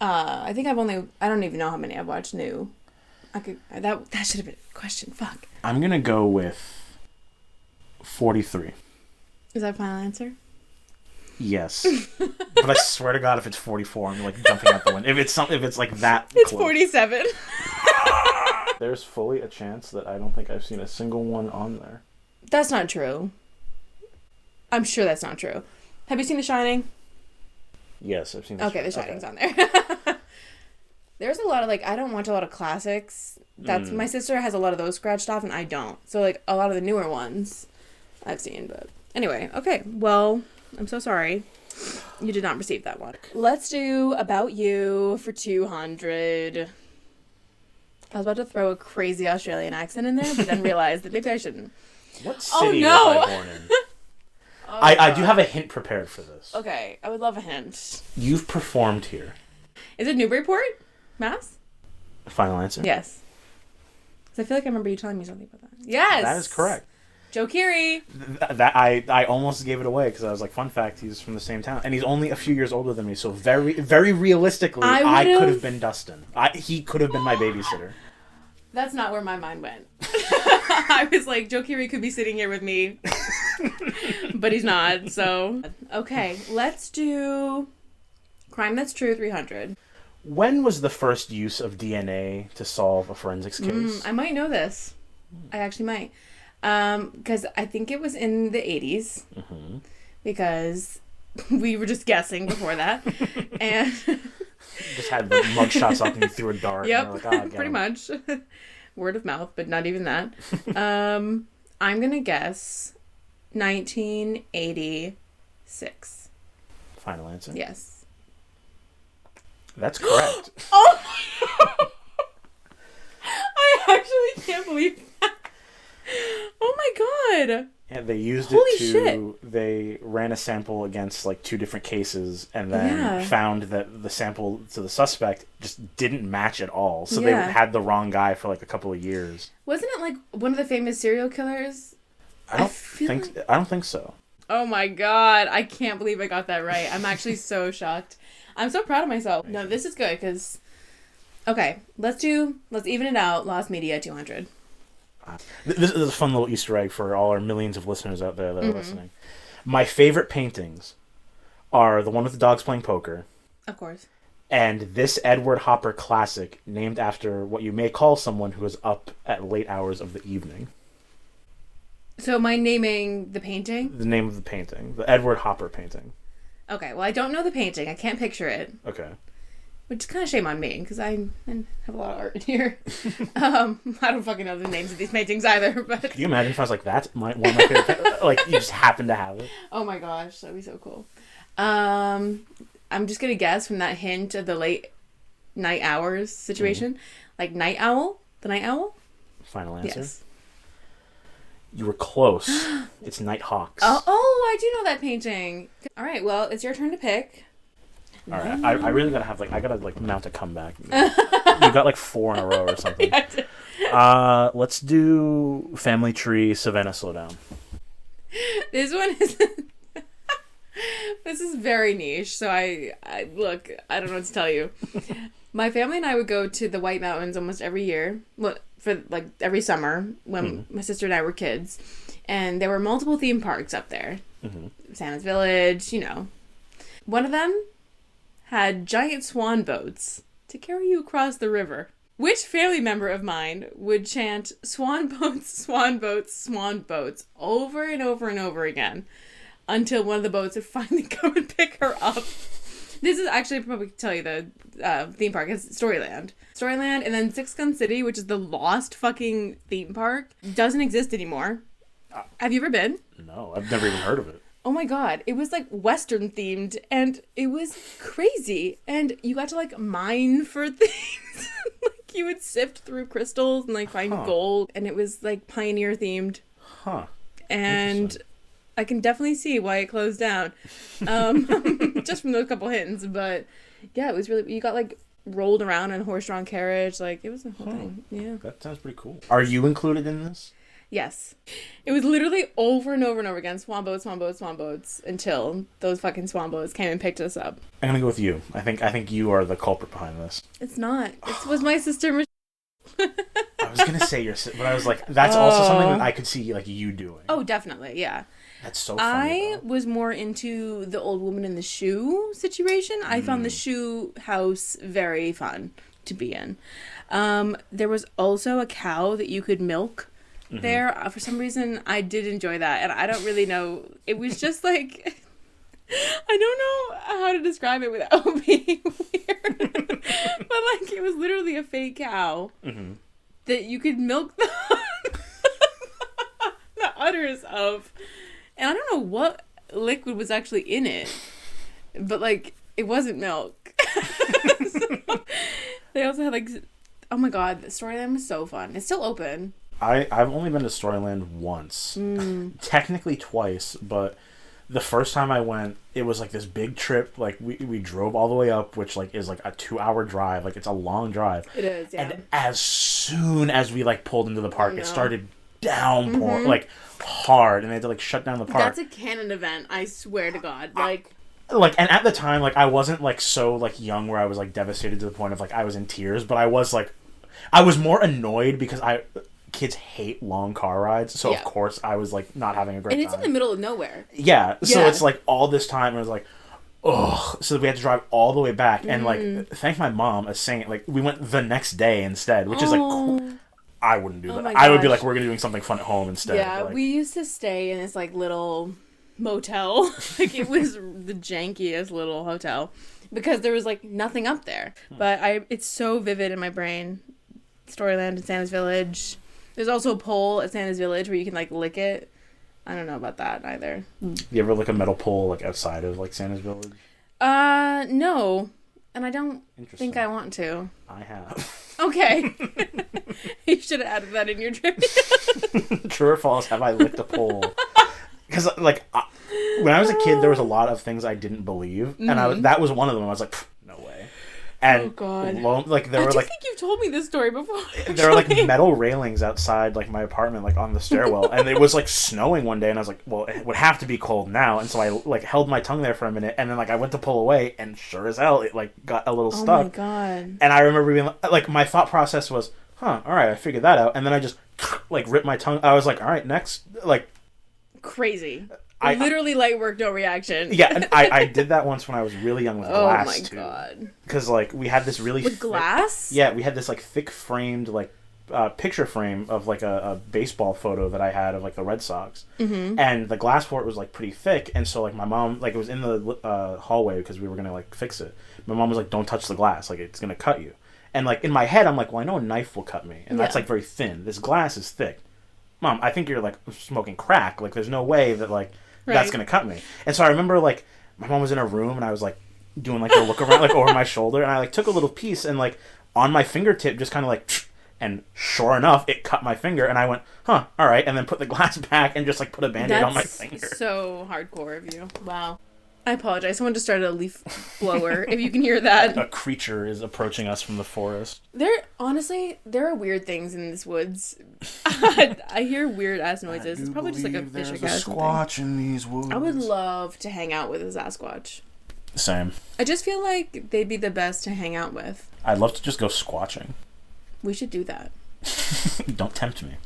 I think I don't even know how many I've watched new. That should have been a question. Fuck. I'm gonna go with 43. Is that a final answer? Yes. But I swear to God, if it's 44, I'm like jumping out the window. If it's like that It's close. 47. There's fully a chance that I don't think I've seen a single one on there. That's not true. I'm sure that's not true. Have you seen The Shining? Yes, I've seen The Okay, The Shining's on there. There's a lot of, like, I don't watch a lot of classics. My sister has a lot of those scratched off, and I don't. So, like, a lot of the newer ones I've seen, but... Anyway, okay. Well, I'm so sorry. You did not receive that one. Let's do About You for 200. I was about to throw a crazy Australian accent in there, but then realized that maybe I shouldn't. What city was I born in? I do have a hint prepared for this. Okay, I would love a hint. You've performed here. Is it Newburyport, Mass? Final answer? Yes. Because I feel like I remember you telling me something about that. Yes! That is correct. Joe Keery. That I almost gave it away because I was like, fun fact, he's from the same town. And he's only a few years older than me, so very, very realistically, I could have been Dustin. He could have been my babysitter. That's not where my mind went. I was like, Joe Keery could be sitting here with me. But he's not, so... Okay, let's do... Crime That's True 300. When was the first use of DNA to solve a forensics case? I might know this. I actually might. Because I think it was in the 80s. Mm-hmm. Because we were just guessing before that. And... Just had the mugshots up and you threw a dart. Yep, and like, pretty much. Word of mouth, but not even that. I'm going to guess 1986. Final answer? Yes. That's correct. Oh my... I actually can't believe that. Oh my god. Yeah, they used Holy it to... shit. They ran a sample against, like, 2 different cases and then found that the sample to the suspect just didn't match at all. So they had the wrong guy for, like, a couple of years. Wasn't it, like, one of the famous serial killers? I don't think so. Oh my god. I can't believe I got that right. I'm actually so shocked. I'm so proud of myself. No, this is good, because... Okay, let's even it out. Lost Media 200. This is a fun little Easter egg for all our millions of listeners out there that are listening. My favorite paintings are the one with the dogs playing poker. Of course. And this Edward Hopper classic, named after what you may call someone who is up at late hours of the evening. So am I naming the painting? The name of the painting. The Edward Hopper painting. Okay, well, I don't know the painting. I can't picture it. Okay. Which is kind of shame on me, because I have a lot of art in here. I don't fucking know the names of these paintings either, but... Can you imagine if I was like, that's one of my favorite... like, you just happen to have it? Oh my gosh, that'd be so cool. I'm just gonna guess from that hint of the late night hours situation. Like, Night Owl? The Night Owl? Final answer? Yes. You were close. It's Nighthawks. Oh, I do know that painting. All right, well, it's your turn to pick. All right, I really gotta have, like, I gotta, like, mount a comeback. You got, like, 4 in a row or something. Yeah, let's do Family Tree, Savannah, Slow Down. This one is... This is very niche, so I look, I don't know what to tell you. My family and I would go to the White Mountains almost every year, for, like, every summer when my sister and I were kids. And there were multiple theme parks up there. Santa's Village, you know. One of them had giant swan boats to carry you across the river. Which family member of mine would chant swan boats, swan boats, swan boats over and over and over again until one of the boats would finally come and pick her up? This is actually, I'll probably tell you the theme park. It's Storyland. Storyland, and then Six Gun City, which is the lost fucking theme park, doesn't exist anymore. Have you ever been? No, I've never even heard of it. Oh my god, it was like Western themed and it was crazy. And you got to like mine for things. Like you would sift through crystals and like find gold, and it was like pioneer themed. And I can definitely see why it closed down. Just from those couple hints, but yeah, it was really, you got like rolled around in a horse-drawn carriage, like it was a whole thing. Yeah. That sounds pretty cool. Are you included in this? Yes. It was literally over and over and over again. Swan boats, swan boats, swan boats, until those fucking swan boats came and picked us up. I'm gonna go with you. I think you are the culprit behind this. It's not. It was my sister, I was gonna say your sister, but I was like, that's also something that I could see like you doing. Oh, definitely, yeah. That's so funny. I was more into the old woman in the shoe situation. I found the shoe house very fun to be in. There was also a cow that you could milk there. For some reason, I did enjoy that, and I don't really know. It was just like, I don't know how to describe it without being weird, but like it was literally a fake cow that you could milk the udders of, and I don't know what liquid was actually in it, but like it wasn't milk. So, they also had like, oh my god, the Storyland was so fun. It's still open. I've only been to Storyland once. Technically twice, but the first time I went, it was like this big trip. Like we drove all the way up, which like is like a 2-hour drive. Like it's a long drive. It is, yeah. And as soon as we like pulled into the park, it started downpouring like hard, and they had to like shut down the park. That's a canon event. I swear to God. Like, and at the time, like, I wasn't, like, so, like, young where I was, like, devastated to the point of, like, I was in tears, but I was, like, I was more annoyed because kids hate long car rides, so, of course, I was, like, not having a great time. And it's in the middle of nowhere. Yeah, so it's, like, all this time, and I was like, ugh, so we had to drive all the way back, and, like, thank my mom, a saint, like, we went the next day instead, which is, like, cool. I wouldn't do that. I would be like, we're gonna be doing something fun at home instead. Yeah, like, we used to stay in this, like, little motel. Like, it was the jankiest little hotel because there was like nothing up there, but it's so vivid in my brain. Storyland in Santa's Village. There's also a pole at Santa's Village where you can like lick it. I don't know about that either. You ever lick a metal pole like outside of like Santa's Village? No, and I don't think I want to. I have. Okay. You should have added that in your trivia. True or false, have I licked a pole? Because, like, when I was a kid, there was a lot of things I didn't believe, and that was one of them. I was like, no way. And, oh, God. There were, like... I think you've told me this story before, actually. There were, like, metal railings outside, like, my apartment, like, on the stairwell, and it was, like, snowing one day, and I was like, well, it would have to be cold now, and so I, like, held my tongue there for a minute, and then, like, I went to pull away, and sure as hell, it, like, got a little stuck. Oh, my God. And I remember being, like, my thought process was, all right, I figured that out, and then I just, like, ripped my tongue. I was like, all right, next, like... Crazy. Literally light work, no reaction. Yeah, and I did that once when I was really young with glass, too. Oh, my God. Because, like, we had this really... With glass? Yeah, we had this, like, thick-framed, like, picture frame of, like, a baseball photo that I had of, like, the Red Sox. Mm-hmm. And the glass for it was, like, pretty thick, and so, like, my mom... Like, it was in the hallway because we were going to, like, fix it. My mom was like, don't touch the glass. Like, it's going to cut you. And, like, in my head, I'm like, well, I know a knife will cut me. And that's, like, very thin. This glass is thick. Mom, I think you're, like, smoking crack. Like, there's no way that, like... Right. That's gonna cut me. And so I remember, like, my mom was in a room and I was like doing like a look around like over my shoulder, and I like took a little piece and like on my fingertip just kind of like, and sure enough it cut my finger, and I went, all right, and then put the glass back and just like put a band-aid on my finger. So hardcore of you. Wow. I apologize. Someone just started a leaf blower. If you can hear that. A creature is approaching us from the forest. There are weird things in this woods. I hear weird ass noises. It's probably just like a fish or there's a squatch in these woods. I would love to hang out with a Sasquatch. Same. I just feel like they'd be the best to hang out with. I'd love to just go squatching. We should do that. Don't tempt me.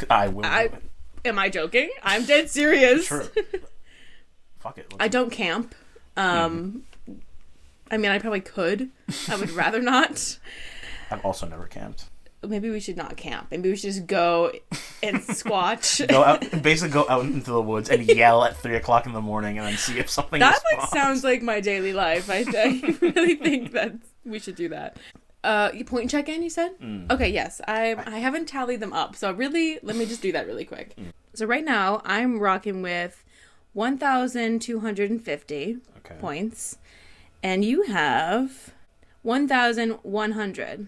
I will. Am I joking? I'm dead serious. Sure. Fuck it. I don't camp. I mean, I probably could. I would rather not. I've also never camped. Maybe we should not camp. Maybe we should just go and squatch. Basically go out into the woods and yell at 3:00 in the morning and then see if something that responds. Like sounds like my daily life. I really think that we should do that. You point check in, you said? Okay, yes. I haven't tallied them up, so really, let me just do that really quick. So right now, I'm rocking with 1,250 points, and you have 1,100.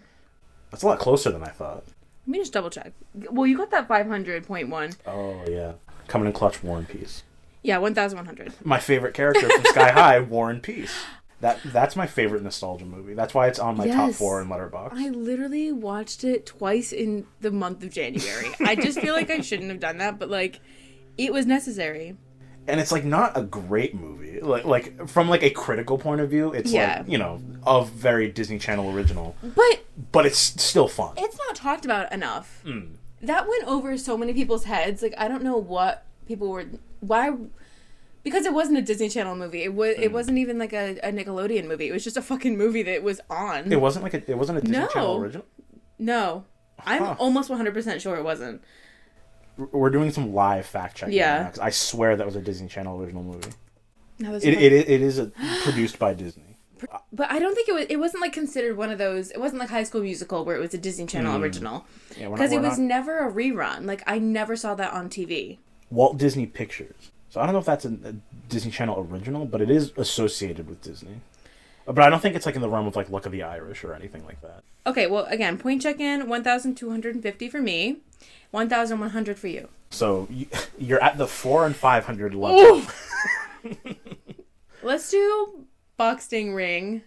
That's a lot closer than I thought. Let me just double check. Well, you got that 500.1. Oh, yeah. Coming in clutch, War and Peace. Yeah, 1,100. My favorite character from Sky High, War and Peace. That's my favorite nostalgia movie. That's why it's on my top 4 in Letterboxd. I literally watched it twice in the month of January. I just feel like I shouldn't have done that, but, like, it was necessary. And it's, like, not a great movie. Like from, like, a critical point of view, it's, like, you know, a very Disney Channel original. But it's still fun. It's not talked about enough. That went over so many people's heads. Like, I don't know what people were... Why... Because it wasn't a Disney Channel movie. It wasn't even, like, a Nickelodeon movie. It was just a fucking movie that was on. It wasn't a Disney Channel original? No. I'm almost 100% sure it wasn't. We're doing some live fact checking. Yeah. Now, 'cause I swear that was a Disney Channel original movie. No, it is produced by Disney. But I don't think it wasn't like considered one of those. It wasn't like High School Musical where it was a Disney Channel original. Yeah, because it was never a rerun. Like, I never saw that on TV. Walt Disney Pictures. So I don't know if that's a Disney Channel original, but it is associated with Disney. But I don't think it's like in the realm of like Luck of the Irish or anything like that. Okay, well, again, point check in 1,250 for me, 1,100 for you. So you're at the 400 and 500 level. Let's do boxing ring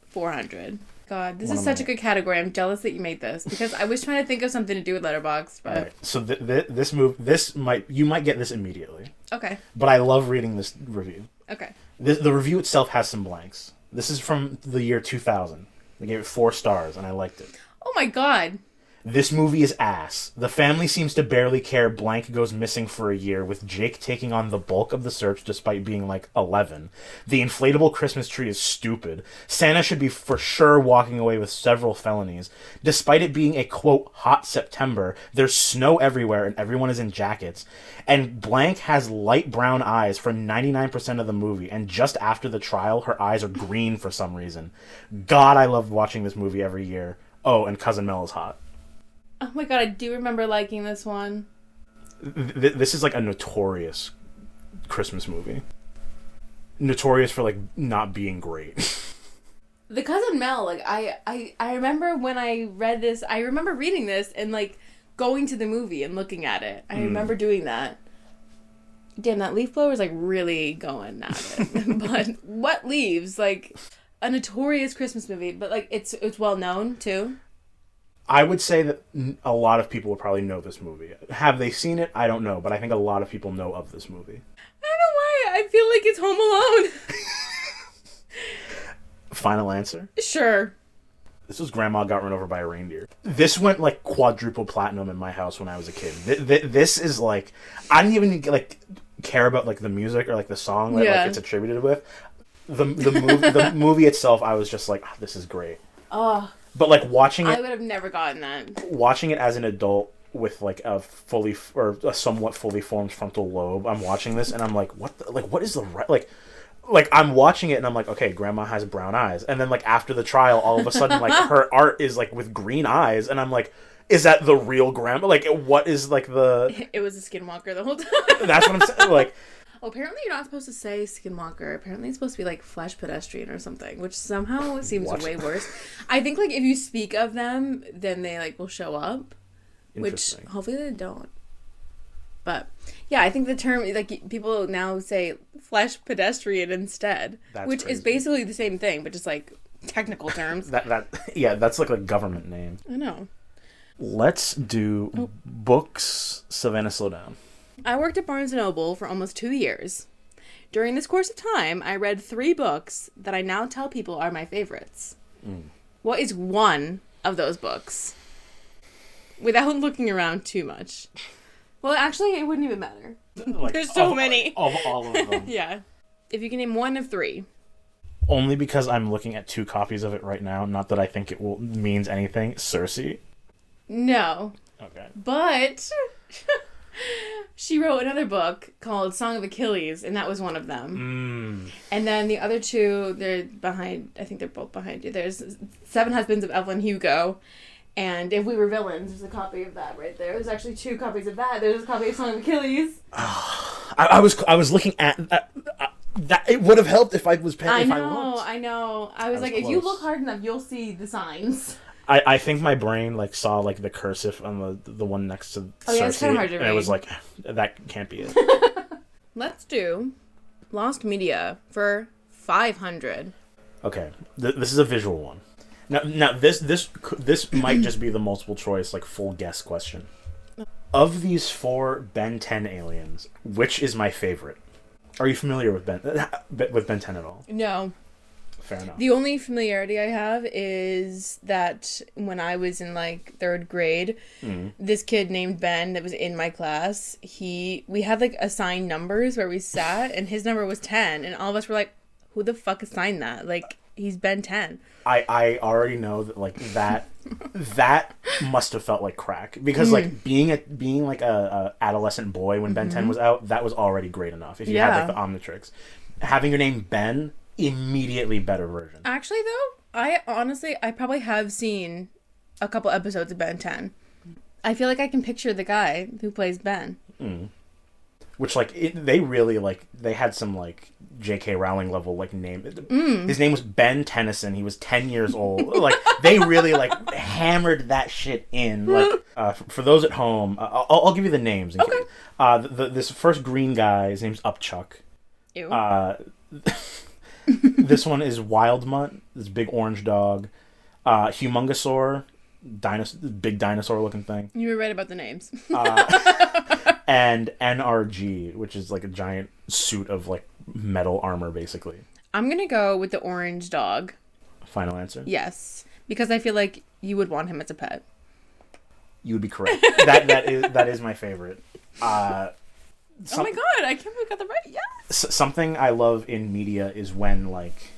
400. God, this is such a good category. I'm jealous that you made this because I was trying to think of something to do with letterboxd. But... Right. So you might get this immediately. Okay. But I love reading this review. Okay. The review itself has some blanks. This is from the year 2000. They gave it 4 stars, and I liked it. Oh my god. This movie is ass. The family seems to barely care blank goes missing for a year, with Jake taking on the bulk of the search despite being like 11. The inflatable Christmas tree is stupid. Santa should be for sure walking away with several felonies. Despite it being a, quote, hot September, there's snow everywhere and everyone is in jackets. And blank has light brown eyes for 99% of the movie, and just after the trial, her eyes are green for some reason. God, I loved watching this movie every year. Oh, and Cousin Mel is hot. Oh my god, I do remember liking this one. This is like a notorious Christmas movie. Notorious for like not being great. The Cousin Mel, like I remember when I read this, I remember reading this and like going to the movie and looking at it. I remember doing that. Damn, that leaf blower is like really going at it. But What Leaves, like a notorious Christmas movie, but like it's well known too. I would say that a lot of people would probably know this movie. Have they seen it? I don't know, but I think a lot of people know of this movie. I don't know why. I feel like it's Home Alone. Final answer? Sure. This was Grandma Got Run Over by a Reindeer. This went like quadruple platinum in my house when I was a kid. This is like, I didn't even like care about like the music or like the song that like it's attributed with. The movie itself, I was just like, this is great. Oh. But like watching it, I would have never gotten that. Watching it as an adult with like a somewhat fully formed frontal lobe, I'm watching this and I'm like, what is the like I'm watching it and I'm like, okay, Grandma has brown eyes, and then like after the trial, all of a sudden like her art is like with green eyes, and I'm like, is that the real Grandma? Like, what is like the? It was a skinwalker the whole time. That's what I'm saying. Like. Well, apparently you're not supposed to say skinwalker. Apparently it's supposed to be like flesh pedestrian or something, which somehow seems way worse. I think like if you speak of them, then they like will show up, which hopefully they don't. But yeah, I think the term like people now say flesh pedestrian instead, which is basically the same thing, but just like technical terms. That's like a government name. I know. Let's do books. Savannah, slow down. I worked at Barnes & Noble for almost 2 years. During this course of time, I read 3 books that I now tell people are my favorites. What is one of those books? Without looking around too much. Well, actually, it wouldn't even matter. Like, there's so many. Of all of them. Yeah. If you can name one of 3. Only because I'm looking at 2 copies of it right now. Not that I think it means anything. Circe? No. Okay. But... she wrote another book called Song of Achilles, and that was one of them. And then the other 2, they're behind, I think they're both behind you. There's 7 Husbands of Evelyn Hugo, and If We Were Villains, there's a copy of that right there. There's actually 2 copies of that. There's a copy of Song of Achilles. I was looking at that. It would have helped if I was paying. I know. I was like, close. If you look hard enough, you'll see the signs. I think my brain like saw like the cursive on the one next to Cersei, yeah, it's kind of hard to read. And it was like, that can't be it. Let's do Lost Media for 500. Okay, this is a visual one. Now this might just be the multiple choice like full guess question. Of these 4 Ben 10 aliens, which is my favorite? Are you familiar with Ben 10 at all? No. Fair enough. The only familiarity I have is that when I was in like 3rd grade, this kid named Ben that was in my class, we had like assigned numbers where we sat, and his number was 10, and all of us were like, who the fuck assigned that? Like, he's Ben 10. I already know that like that must have felt like crack, because like being like a adolescent boy when Ben 10 was out, that was already great enough. If you had like the Omnitrix, having your name Ben, immediately better version. Actually though, I probably have seen a couple episodes of Ben 10. I feel like I can picture the guy who plays Ben. Which like they really like, they had some like J.K. Rowling level like name. His name was Ben Tennyson. He was 10 years old. Like they really like hammered that shit in. Like for those at home, I'll give you the names. Okay. This first green guy, his name's Upchuck. Ew. This one is Wild Mutt, this big orange dog. Humongosaur, big dinosaur looking thing. You were right about the names. And NRG, which is like a giant suit of like metal armor, basically. I'm gonna go with the orange dog. Final answer? Yes, because I feel like you would want him as a pet. You would be correct. That is my favorite. Oh my god, I can't believe I got that right. Yes. Something I love in media is when, like,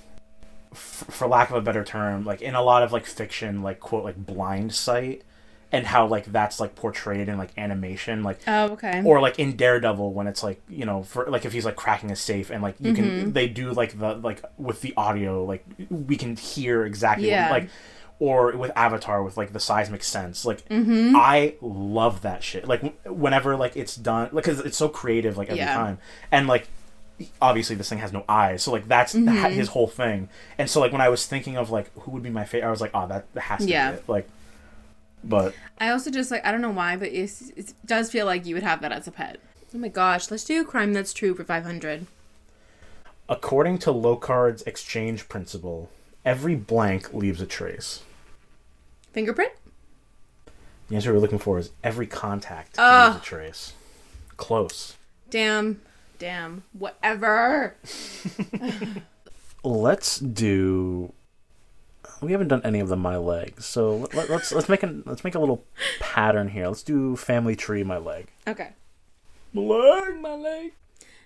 for lack of a better term, like in a lot of like fiction, like quote like blind sight, and how like that's like portrayed in like animation, like or like in Daredevil when it's like, you know, for like if he's like cracking a safe and like you can they do like the like with the audio, like we can hear exactly what, like, or with Avatar with like the seismic sense, like I love that shit. Like whenever like it's done, like, because it's so creative like every time, and like obviously this thing has no eyes, so like that's his whole thing. And so like when I was thinking of like who would be my favorite, I was like, oh, that has to be it. Like, but I also just like, I don't know why, but it does feel like you would have that as a pet. Oh my gosh, let's do Crime That's True for 500. According to Locard's exchange principle, every blank leaves a trace. Fingerprint? The answer we're looking for is every contact leaves a trace. Close. Damn. Whatever. Let's do. We haven't done any of the My Leg, so let's make a little pattern here. Let's do Family Tree, My Leg. Okay. My leg.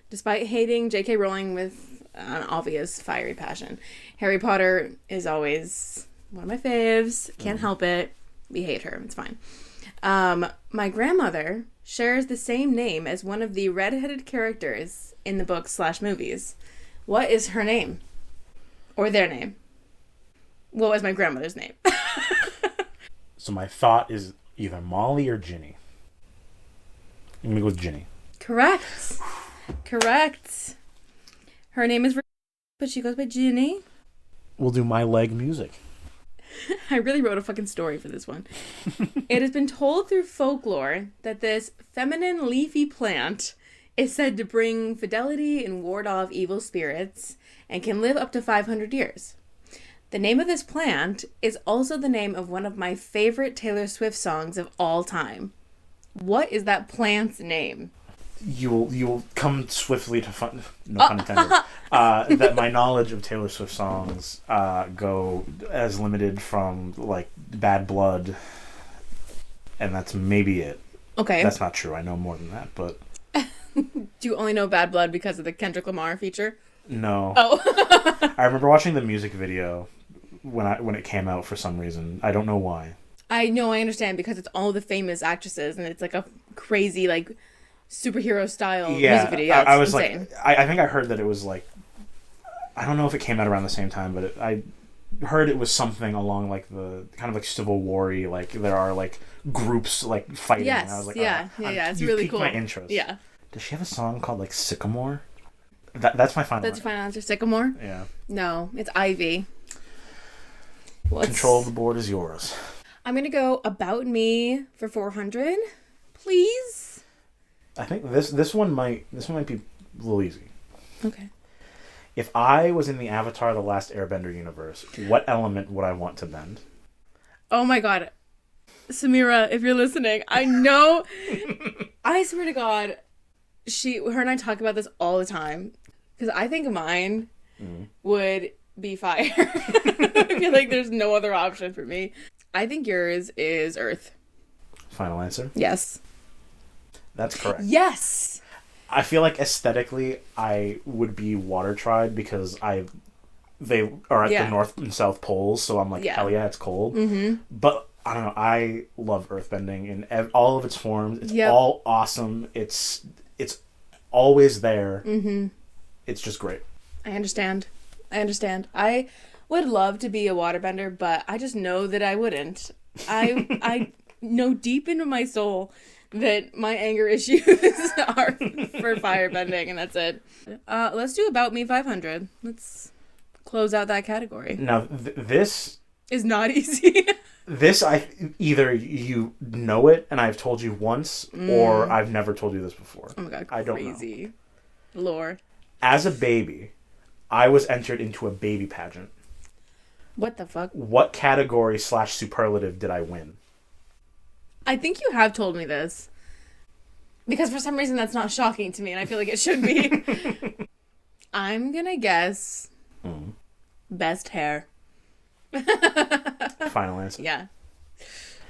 Despite hating J.K. Rowling with an obvious fiery passion, Harry Potter is always one of my faves. Can't help it. We hate her. It's fine. My grandmother shares the same name as one of the redheaded characters in the books / movies. What is her name? Or their name? What was my grandmother's name? So my thought is either Molly or Ginny. I'm going to go with Ginny. Correct. Her name is but she goes by Ginny. We'll do My Leg music. I really wrote a fucking story for this one. It has been told through folklore that this feminine leafy plant is said to bring fidelity and ward off evil spirits and can live up to 500 years. The name of this plant is also the name of one of my favorite Taylor Swift songs of all time. What is that plant's name? You'll come swiftly to fun. No pun intended. That my knowledge of Taylor Swift songs go as limited from like Bad Blood, and that's maybe it. Okay, that's not true. I know more than that, but do you only know Bad Blood because of the Kendrick Lamar feature? No. Oh, I remember watching the music video when it came out for some reason. I don't know why. I know, I understand, because it's all the famous actresses and it's like a crazy like superhero style music video. Yeah, I was insane. Like, I think I heard that it was like, I don't know if it came out around the same time, but I heard it was something along like the kind of like Civil War-y, like there are like groups like fighting. Yes, and I was like, yeah, it's really cool. My interest. Yeah. Does she have a song called like Sycamore? That's my final. That's your final answer. Sycamore? Yeah. No, it's Ivy. Control of the board is yours. I'm gonna go About Me for 400, please. I think this one might be a little easy. Okay. If I was in the Avatar: The Last Airbender universe, what element would I want to bend? Oh my god. Samira, if you're listening, I know. I swear to God, her and I talk about this all the time. Because I think mine would be fire. I feel like there's no other option for me. I think yours is Earth. Final answer? Yes. That's correct. Yes! I feel like aesthetically, I would be Water Tribe because they are at the North and South Poles, so I'm like, hell yeah, it's cold. Mm-hmm. But I don't know, I love earthbending in all of its forms. It's all awesome. It's always there. Mm-hmm. It's just great. I understand. I would love to be a waterbender, but I just know that I wouldn't. I know deep into my soul that my anger issues are for firebending, and that's it. Let's do About Me 500. Let's close out that category. Now, this is not easy. This, either you know it and I've told you once, or I've never told you this before. Oh my god, crazy. I don't know. Lore. As a baby, I was entered into a baby pageant. What the fuck? What category / superlative did I win? I think you have told me this. Because for some reason that's not shocking to me, and I feel like it should be. I'm gonna guess best hair. Final answer. Yeah.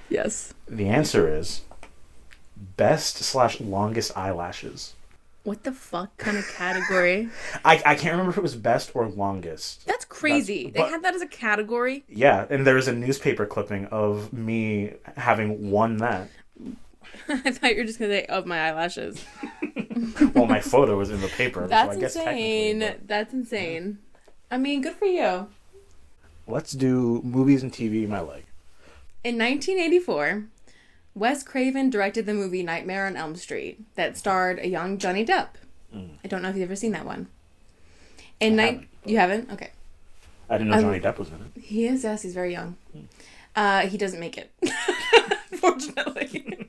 Yes. The answer is best / longest eyelashes. What the fuck kind of category? I can't remember if it was best or longest. That's crazy. They had that as a category? Yeah, and there was a newspaper clipping of me having won that. I thought you were just going to say, of my eyelashes. Well, my photo was in the paper. That's so I guess insane. technically, That's insane. I mean, good for you. Let's do movies and TV, my leg. In 1984, Wes Craven directed the movie Nightmare on Elm Street that starred a young Johnny Depp. I don't know if you've ever seen that one. You haven't? Okay. I didn't know Johnny Depp was in it. He is, yes. He's very young. He doesn't make it. Fortunately.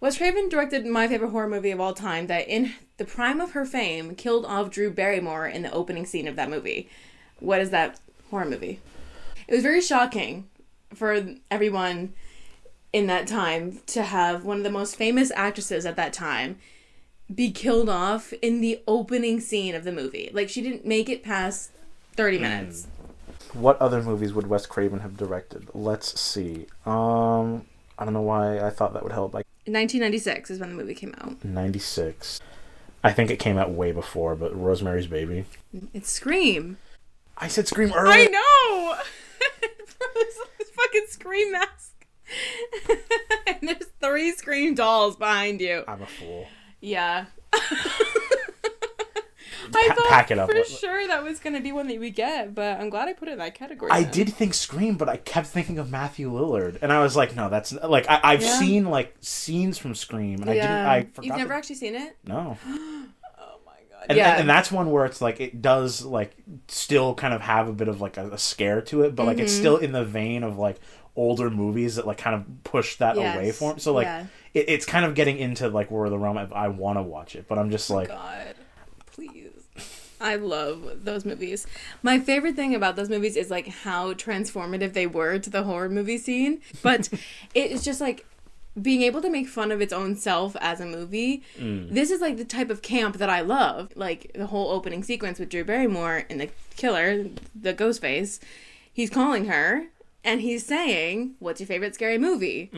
Wes Craven directed my favorite horror movie of all time that, in the prime of her fame, killed off Drew Barrymore in the opening scene of that movie. What is that horror movie? It was very shocking for everyone in that time to have one of the most famous actresses at that time be killed off in the opening scene of the movie. Like, she didn't make it past 30 minutes. What other movies would Wes Craven have directed? Let's see. I don't know why I thought that would help. 1996 is when the movie came out. 96. I think it came out way before, but Rosemary's Baby. It's Scream. I said Scream earlier. I know! this fucking Scream mask. And there's 3 Scream dolls behind you. I'm a fool. Yeah. I thought pack it up. For sure that was going to be one that we get, but I'm glad I put it in that category. I did think Scream, but I kept thinking of Matthew Lillard, and I was like, no, that's like I've seen like scenes from Scream, and I forgot. You've never actually seen it? No. Oh my god. And that's one where it's like it does like still kind of have a bit of like a scare to it, but like it's still in the vein of like older movies that like kind of push that away from it. So like it's kind of getting into like where the realm of I want to watch it, but I'm just like, God, please. I love those movies. My favorite thing about those movies is like how transformative they were to the horror movie scene. But it's just like being able to make fun of its own self as a movie. This is like the type of camp that I love. Like the whole opening sequence with Drew Barrymore and the killer, the Ghostface. He's calling her and he's saying, "What's your favorite scary movie?"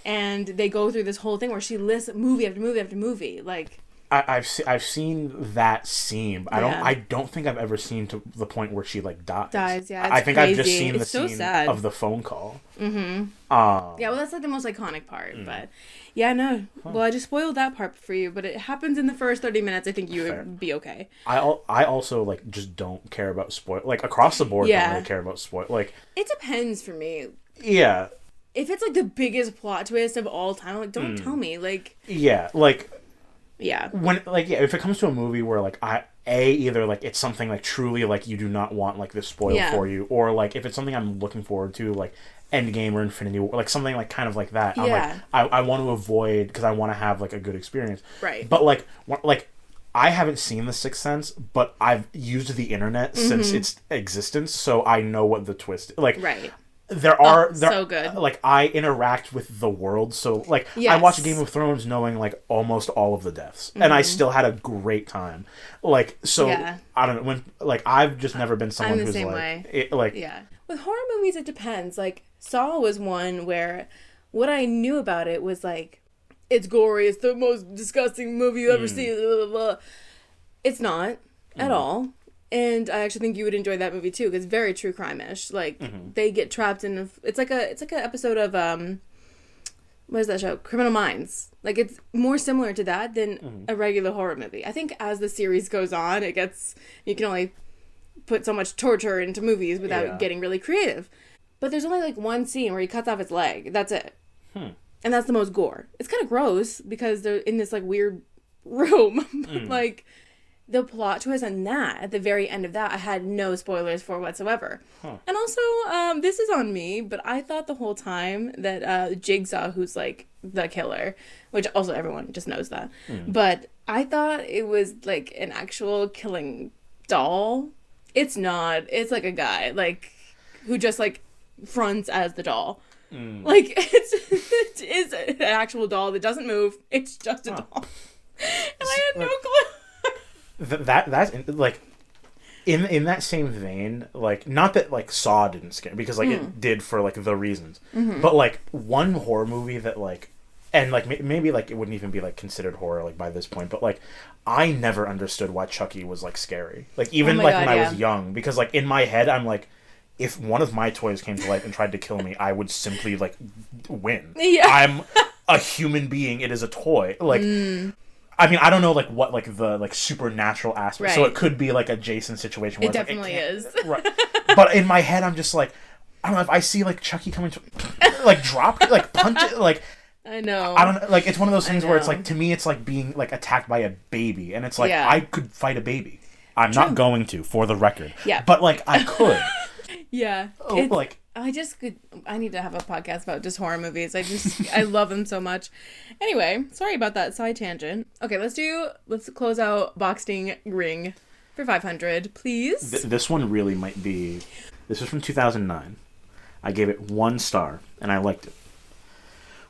And they go through this whole thing where she lists movie after movie after movie. Like, I've seen that scene. I don't think I've ever seen to the point where she like dies. Yeah. I think crazy. I've just seen the so scene sad. of the phone call. Yeah, well, that's like the most iconic part. But yeah, no. Well, I just spoiled that part for you, but it happens in the first 30 minutes. I think you would be okay. I also like just don't care about spoil. Like across the board, don't really care about spoil. Like it depends for me. Yeah. If it's like the biggest plot twist of all time, I'm like, don't tell me. Like if it comes to a movie where like either like it's something like truly like you do not want like this spoiled for you, or like if it's something I'm looking forward to, like Endgame or Infinity War, like something like kind of like that. I'm like I want to avoid because I want to have like a good experience. Right. But like I haven't seen The Sixth Sense, but I've used the internet since its existence, so I know what the twist like. Right. So good. Like I interact with the world, so like I watched Game of Thrones knowing like almost all of the deaths, and I still had a great time. Like so, I don't know when like I've just never been someone who's with horror movies it depends. Like Saw was one where what I knew about it was like it's gory, it's the most disgusting movie you ever see. Blah, blah, blah. It's not at all. And I actually think you would enjoy that movie too, because it's very true crime-ish. Like they get trapped in it's like an episode of what is that show? Criminal Minds. Like it's more similar to that than a regular horror movie. I think as the series goes on, you can only put so much torture into movies without getting really creative. But there's only like one scene where he cuts off his leg. That's it. And that's the most gore. It's kind of gross because they're in this like weird room. But like the plot twist on that, at the very end of that, I had no spoilers for whatsoever. And also, this is on me, but I thought the whole time that Jigsaw, who's like the killer, which also everyone just knows that. But I thought it was like an actual killing doll. It's not. It's like a guy like who just like fronts as the doll. Like it is an actual doll that doesn't move. It's just a doll. And I had no clue. That's like in that same vein, like, not that like Saw didn't scare, because like it did for like the reasons, but like one horror movie that like, and like maybe like it wouldn't even be like considered horror like by this point, but like I never understood why Chucky was like scary, like even like when I was young, because like in my head I'm like, if one of my toys came to life and tried to kill me, I would simply like win. I'm a human being, it is a toy, like I mean, I don't know, like, what, like, the, like, supernatural aspect. Right. So it could be, like, a Jason situation. Where it definitely is. Right. But in my head, I'm just, like, I don't know, if I see, like, Chucky coming to, like, drop, like, punch it, like... I know. I don't know, like, it's one of those things where it's, like, to me, it's, like, being, like, attacked by a baby. And it's, like, I could fight a baby. I'm not going to, for the record. Yeah. But, like, I could. Yeah. Like... I need to have a podcast about just horror movies. I love them so much. Anyway, sorry about that side tangent. Okay, let's close out Boxing Ring for 500, please. This one really might be, this was from 2009. I gave it 1 star, and I liked it.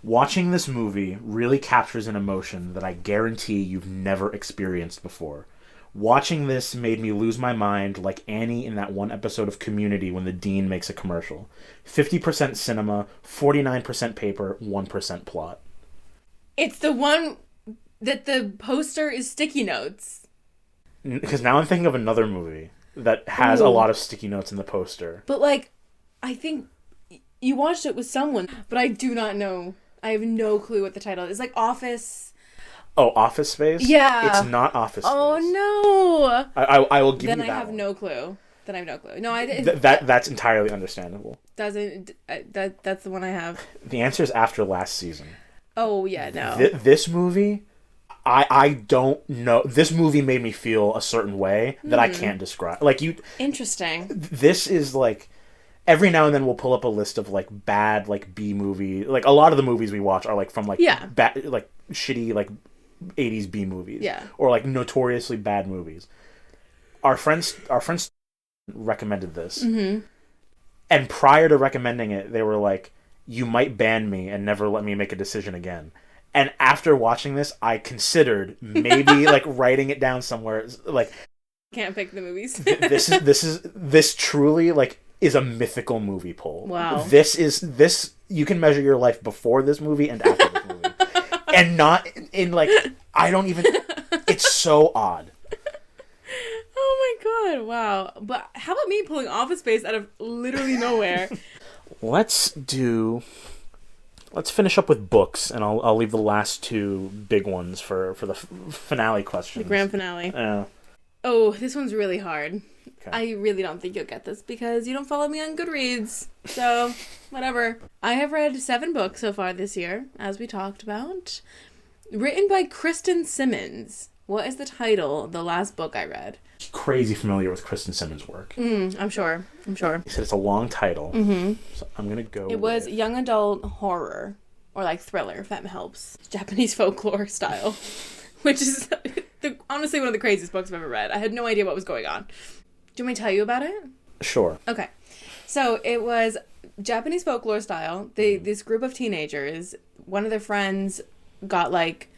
Watching this movie really captures an emotion that I guarantee you've never experienced before. Watching this made me lose my mind like Annie in that one episode of Community when the dean makes a commercial. 50% cinema, 49% paper, 1% plot. It's the one that the poster is sticky notes. Because now I'm thinking of another movie that has a lot of sticky notes in the poster. But like, I think you watched it with someone, but I do not know. I have no clue what the title is. It's like Office... Oh, Office Space? Yeah. It's not Office Space. Oh, no. I will give you that. Then I have one. No clue. Then I have no clue. No, I didn't. That's entirely understandable. That's the one I have. The answer is After Last Season. Oh, yeah, no. This movie, I don't know. This movie made me feel a certain way that I can't describe. Like, you... Interesting. This is, like... Every now and then we'll pull up a list of, like, bad, like, B movie... Like, a lot of the movies we watch are, like, from, like... like, shitty, like... 80s B movies. Yeah. Or like notoriously bad movies. Our friends recommended this. Mm-hmm. And prior to recommending it, they were like, you might ban me and never let me make a decision again. And after watching this, I considered maybe like writing it down somewhere. Like, can't pick the movies. this truly like is a mythical movie poll. Wow. This you can measure your life before this movie and after this movie. And not in, like, I don't even... It's so odd. Oh my god, wow. But how about me pulling Office Space out of literally nowhere? Let's finish up with books, and I'll leave the last 2 big ones for the finale questions. The grand finale. Yeah. Oh, this one's really hard. Okay. I really don't think you'll get this because you don't follow me on Goodreads. So, whatever. I have read 7 books so far this year, as we talked about. Written by Kristen Simmons. What is the title of the last book I read? Crazy familiar with Kristen Simmons' work. I'm sure. You said it's a long title. Mm-hmm. So I'm going to go It was young adult horror, or like thriller, if that helps. Japanese folklore style. Which is honestly one of the craziest books I've ever read. I had no idea what was going on. Do you want me to tell you about it? Sure. Okay. So it was Japanese folklore style. This group of teenagers, one of their friends got like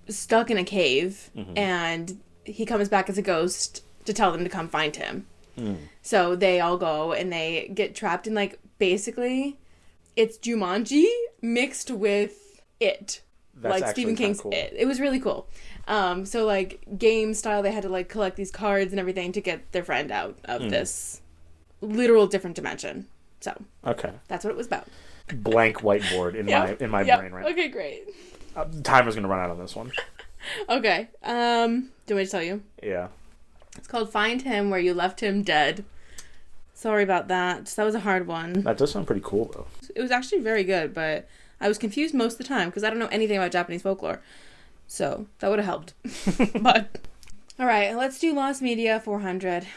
stuck in a cave and he comes back as a ghost to tell them to come find him. So they all go and they get trapped in like basically it's Jumanji mixed with It. That's like Stephen King's cool. It was really cool. So like game style, they had to like collect these cards and everything to get their friend out of this literal different dimension. So okay, that's what it was about. Blank whiteboard in my brain right. Okay, great. Timer's gonna run out on this one. Okay. Do you want me to tell you? Yeah. It's called Find Him Where You Left Him Dead. Sorry about that. That was a hard one. That does sound pretty cool though. It was actually very good, but I was confused most of the time because I don't know anything about Japanese folklore. So, that would have helped. But, alright, let's do Lost Media 400.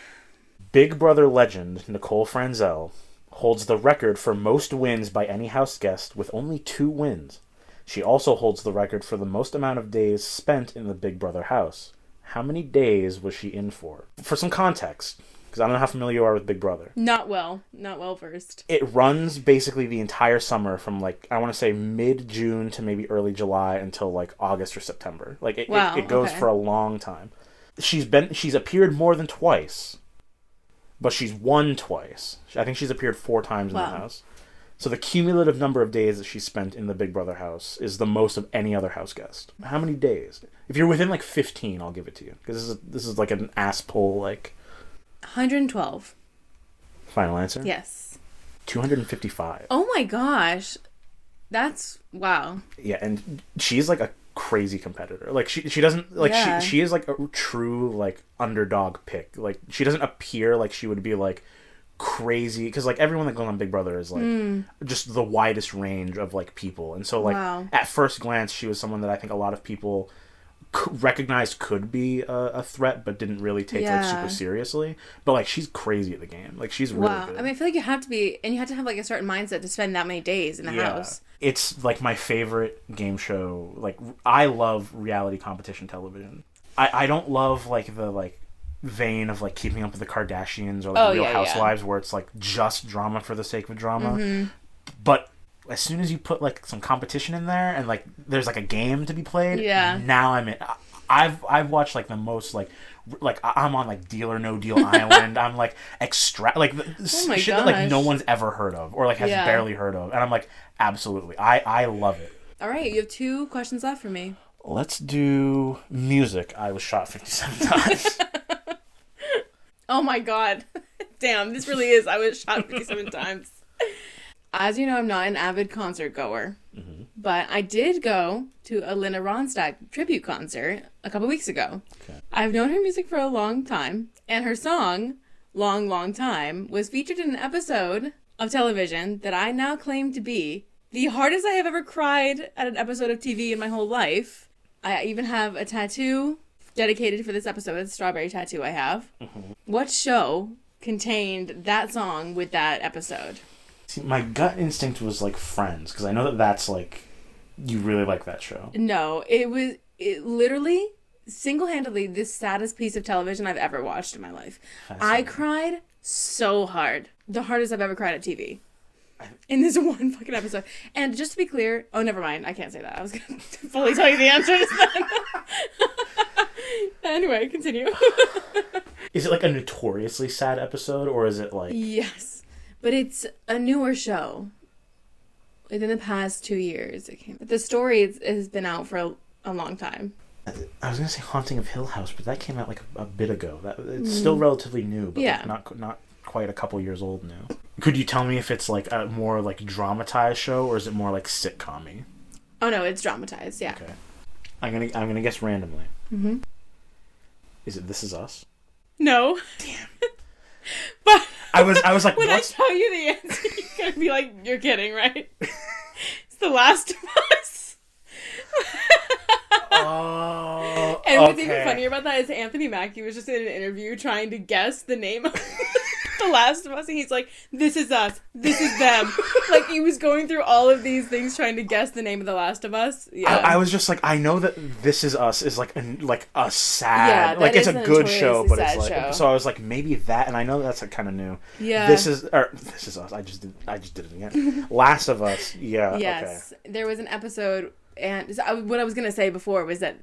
Big Brother legend Nicole Franzel holds the record for most wins by any house guest with only 2 wins. She also holds the record for the most amount of days spent in the Big Brother house. How many days was she in for? For some context, because I don't know how familiar you are with Big Brother. Not well versed. It runs basically the entire summer from, like, I want to say mid-June to maybe early July until, like, August or September. Like, it goes for a long time. She's appeared more than twice, but she's won twice. I think she's appeared 4 times in the house. So the cumulative number of days that she spent in the Big Brother house is the most of any other house guest. How many days? If you're within, like, 15, I'll give it to you. Because this is like an ass pull, like... 112. Final answer? Yes. 255. Oh my gosh. That's... Wow. Yeah, and she's, like, a crazy competitor. Like, she doesn't... Like, she is, like, a true, like, underdog pick. Like, she doesn't appear like she would be, like... crazy, because like everyone that goes on Big Brother is like just the widest range of like people, and so like at first glance she was someone that I think a lot of people recognized could be a threat, but didn't really take like super seriously. But like she's crazy at the game, like she's really good. I mean, I feel like you have to be, and you have to have like a certain mindset to spend that many days in the house. It's like my favorite game show. Like I love reality competition television. I don't love like the like vein of like Keeping Up with the Kardashians or like Real Housewives where it's like just drama for the sake of drama. But as soon as you put like some competition in there and like there's like a game to be played, now I'm in. I've watched like the most like I'm on like Deal or No Deal Island. I'm like shit that like no one's ever heard of or like has barely heard of, and I'm like absolutely I love it. All right, you have 2 questions left for me. Let's do music. I was shot 57 times. Oh my god. Damn, this really is. I was shot 57 times. As you know, I'm not an avid concert goer. But I did go to a Linda Ronstadt tribute concert a couple weeks ago. Okay. I've known her music for a long time, and her song, Long, Long Time, was featured in an episode of television that I now claim to be the hardest I have ever cried at an episode of TV in my whole life. I even have a tattoo dedicated for this episode. It's a strawberry tattoo I have. What show contained that song with that episode? See, my gut instinct was like Friends, because I know that's like, you really like that show. No, it literally, single-handedly, the saddest piece of television I've ever watched in my life. I cried so hard. The hardest I've ever cried at TV. In this one fucking episode. And just to be clear, oh, never mind. I can't say that. I was going to fully tell you the answer just then. Anyway, continue. Is it like a notoriously sad episode, or is it like... Yes. But it's a newer show. Within the past 2 years, it came. The story has been out for a long time. I was going to say Haunting of Hill House, but that came out like a bit ago. It's still relatively new, but like not quite a couple years old now. Could you tell me if it's like a more like dramatized show, or is it more like sitcom-y? Oh no, it's dramatized, yeah. Okay. I'm gonna guess randomly. Is it This Is Us? No. Damn. But I was like, when I tell you the answer, you're gonna be like, you're kidding, right? It's The Last of Us. Oh. And what's even funnier about that is Anthony Mackie was just in an interview trying to guess the name of The Last of Us, and he's like, "This is us. This is them." Like he was going through all of these things trying to guess the name of The Last of Us. Yeah, I was just like, I know that This Is Us is like a sad, like it's a good show, but it's like show. So I was like, maybe that, and I know that's like kind of new. Yeah, This Is Us. I just did it again. Last of Us. Yeah. Yes, okay. There was an episode, and what I was gonna say before was that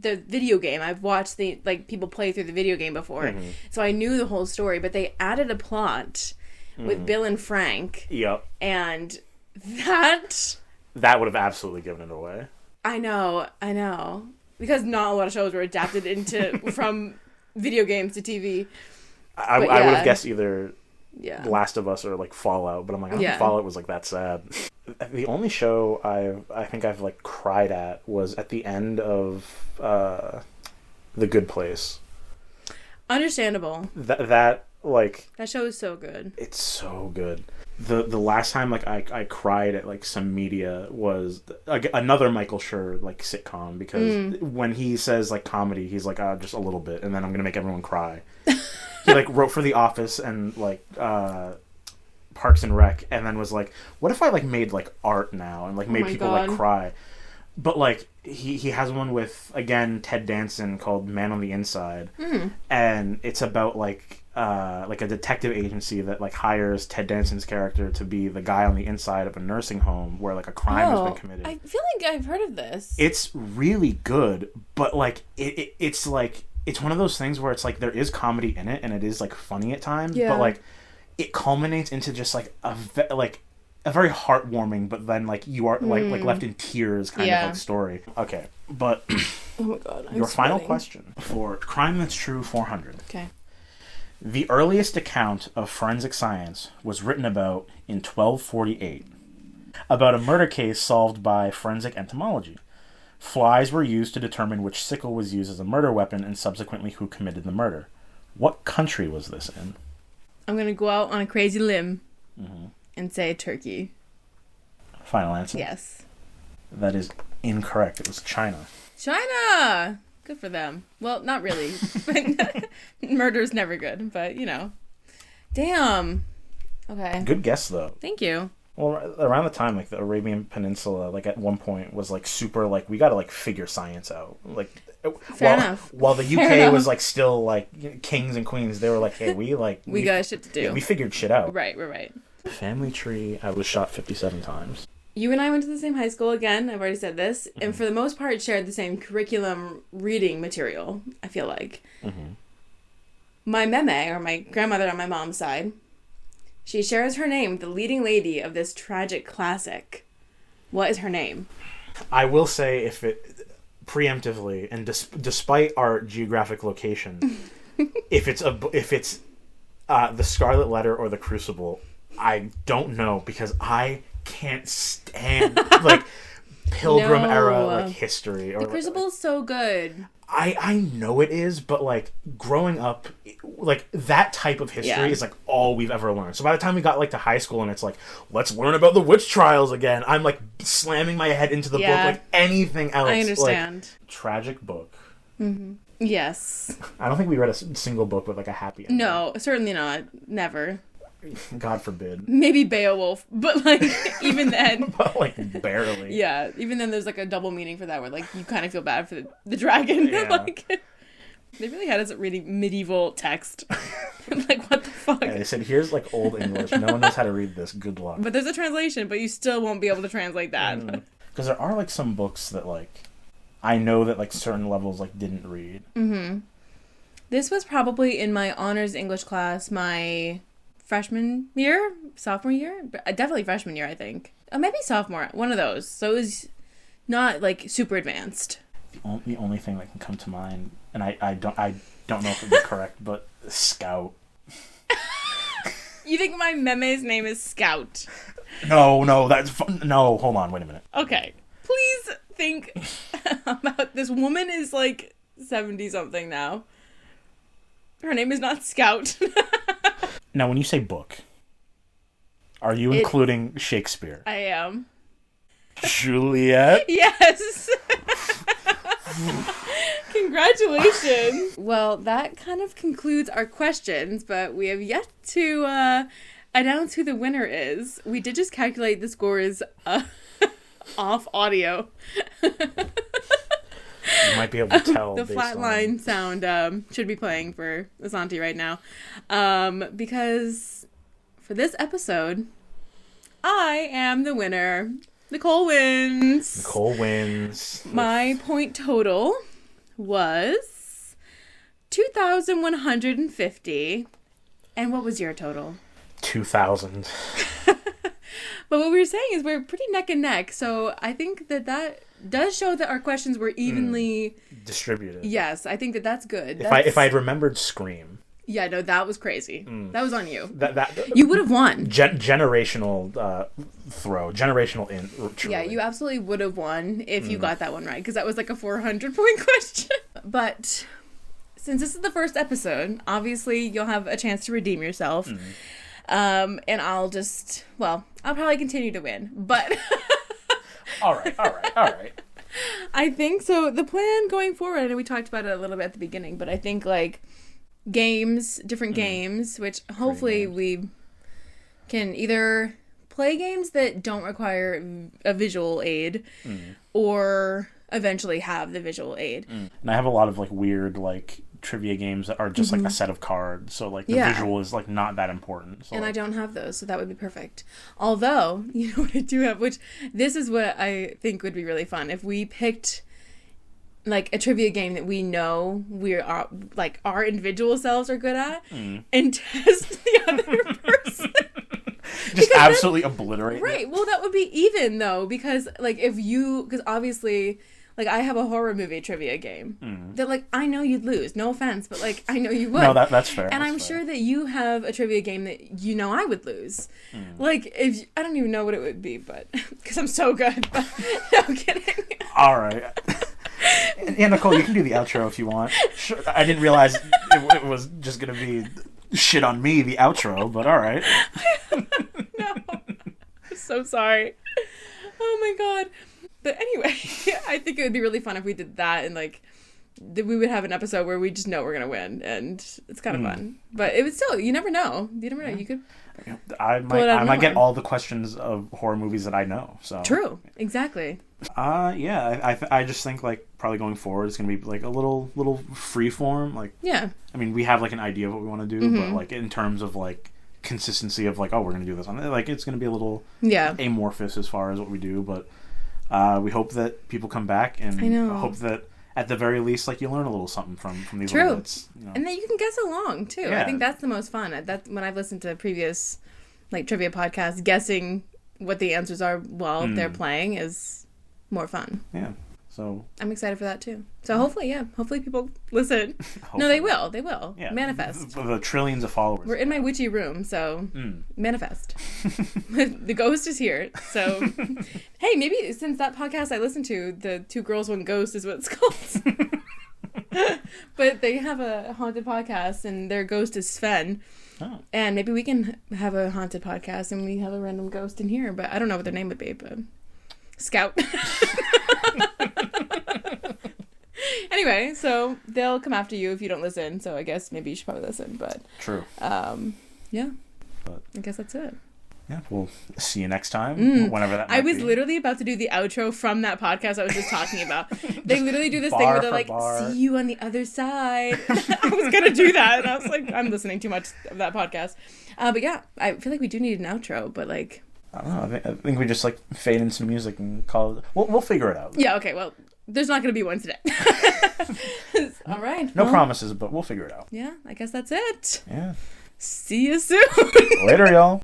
the video game, I've watched people play through the video game before, so I knew the whole story, but they added a plot with Bill and Frank. Yep. And that would have absolutely given it away. I know. Because not a lot of shows were adapted into from video games to TV. I would have guessed either Last of Us or like Fallout, but I'm like, I don't think Fallout was like that sad. The only show I think I've like cried at was at the end of The Good Place. Understandable. That show is so good. It's so good. The last time like I cried at like some media was another Michael Schur like sitcom, because when he says like comedy, he's like just a little bit, and then I'm gonna make everyone cry. He like wrote for The Office and like Parks and Rec, and then was like, what if I like made like art now and like made people like cry? But like he has one with, again, Ted Danson called Man on the Inside, and it's about like a detective agency that like hires Ted Danson's character to be the guy on the inside of a nursing home where like a crime has been committed. I feel like I've heard of this. It's really good, but like it's like it's one of those things where it's like there is comedy in it and it is like funny at times, but like it culminates into just like a very heartwarming, but then like you are like left in tears kind of like story. Okay, but oh my god, your final question for Crime That's True 400. Okay. The earliest account of forensic science was written about in 1248, about a murder case solved by forensic entomology. Flies were used to determine which sickle was used as a murder weapon and subsequently who committed the murder. What country was this in? I'm going to go out on a crazy limb and say Turkey. Final answer? Yes. That is incorrect. It was China. China! Good for them. Well, not really. Murder's never good, but, you know. Damn. Okay. Good guess, though. Thank you. Well, around the time, like, the Arabian Peninsula, like, at one point was, like, super, like, we gotta, like, figure science out. Like, Fair enough. While the UK was, like, still, like, kings and queens, they were like, hey, we got shit to do. Yeah, we figured shit out. Right. Family tree, I was shot 57 times. You and I went to the same high school again. I've already said this. And for the most part, shared the same curriculum reading material, I feel like. My meme, or my grandmother on my mom's side, she shares her name with the leading lady of this tragic classic. What is her name? I will say, if it preemptively, and despite our geographic location, if it's the Scarlet Letter or the Crucible, I don't know, because I can't stand like Pilgrim era like history. Or the Crucible is so good. I know it is, but like growing up, like that type of history is like all we've ever learned. So by the time we got like to high school and it's like, let's learn about the witch trials again, I'm like slamming my head into the book like anything else. I understand. Like, tragic book. Yes. I don't think we read a single book with like a happy ending. No, certainly not. Never. God forbid. Maybe Beowulf, but like even then, but like barely. Yeah, even then there's like a double meaning for that where like you kind of feel bad for the dragon. Yeah. Like they really had us reading medieval text. Like what the fuck? Yeah, they said here's like old English. No one knows how to read this. Good luck. But there's a translation, but you still won't be able to translate that. Because there are like some books that like I know that like certain levels like didn't read. This was probably in my honors English class, my sophomore year, definitely freshman year, I think. Maybe sophomore, one of those. So it was not like super advanced. The only thing that can come to mind, and I don't know if it was correct, but Scout. You think my meme's name is Scout? No, that's fun. No, hold on, wait a minute. Okay, please think about this woman is like 70 something now. Her name is not Scout. Now, when you say book, are you including Shakespeare? I am. Juliet? Yes! Congratulations! Well, that kind of concludes our questions, but we have yet to announce who the winner is. We did just calculate the scores off audio. You might be able to tell. The flatline sound should be playing for Asante right now. Because for this episode, I am the winner. Nicole wins. My point total was 2,150. And what was your total? 2,000. But what we were saying is we're pretty neck and neck. So I think that does show that our questions were evenly distributed. Yes, I think that's good. If I had remembered Scream. Yeah, no, that was crazy. That was on you. That you would have won. Generational Yeah, you absolutely would have won if you got that one right, because that was like a 400-point question. But since this is the first episode, obviously you'll have a chance to redeem yourself. And I'll probably continue to win, but all right. I think so. The plan going forward, I know we talked about it a little bit at the beginning, but I think like different games, which hopefully we can either play games that don't require a visual aid or eventually have the visual aid. And I have a lot of like weird like trivia games that are just like a set of cards, so like the visual is like not that important. So, and like, I don't have those, so that would be perfect. Although, you know what I do have, which this is what I think would be really fun if we picked like a trivia game that we know we are like our individual selves are good at and test the other person. Just absolutely obliterate Right. it. Well, that would be even though, because like because obviously like I have a horror movie trivia game that like I know you'd lose. No offense, but like I know you would. No, that's fair. And I'm sure that you have a trivia game that you know I would lose. Like if I don't even know what it would be, but because I'm so good. But, no I'm kidding. All right. Yeah, Nicole, you can do the outro if you want. Sure, I didn't realize it was just gonna be shit on me, the outro, but all right. No, I'm so sorry. Oh my god. But anyway, I think it would be really fun if we did that and like we would have an episode where we just know we're gonna win, and it's kind of fun. But it would still, you never know. You never know. You could. I might get all the questions of horror movies that I know. So true, exactly. Yeah, I just think like probably going forward it's gonna be like a little free form. Like I mean we have like an idea of what we want to do, but like in terms of like consistency of like we're gonna do this on like it's gonna be a little amorphous as far as what we do, but we hope that people come back and hope that at the very least like you learn a little something from these little bits, you know? And then you can guess along too. I think that's the most fun. That's when I've listened to previous like trivia podcasts, guessing what the answers are while they're playing is more fun. Yeah. So I'm excited for that too. So hopefully people listen. No, they will. They will. Yeah. Manifest. The trillions of followers. We're in my witchy room, so manifest. The ghost is here. So hey, maybe since that podcast I listened to, the Two Girls One Ghost is what it's called. But they have a haunted podcast and their ghost is Sven. Oh. And maybe we can have a haunted podcast and we have a random ghost in here, but I don't know what their name would be, but Scout. Anyway, so they'll come after you if you don't listen, so I guess maybe you should probably listen, but true. Yeah. But I guess that's it. Yeah, we'll see you next time, whenever that might be. I was literally about to do the outro from that podcast I was just talking about. They literally do this thing where they're like, see you on the other side. I was going to do that, and I was like, I'm listening too much of that podcast. But yeah, I feel like we do need an outro, but like... I don't know, I think we just like fade in some music and call it... We'll figure it out. Yeah, okay, well, there's not going to be one today. All right. No promises, but we'll figure it out. Yeah, I guess that's it. Yeah. See you soon. Later, y'all.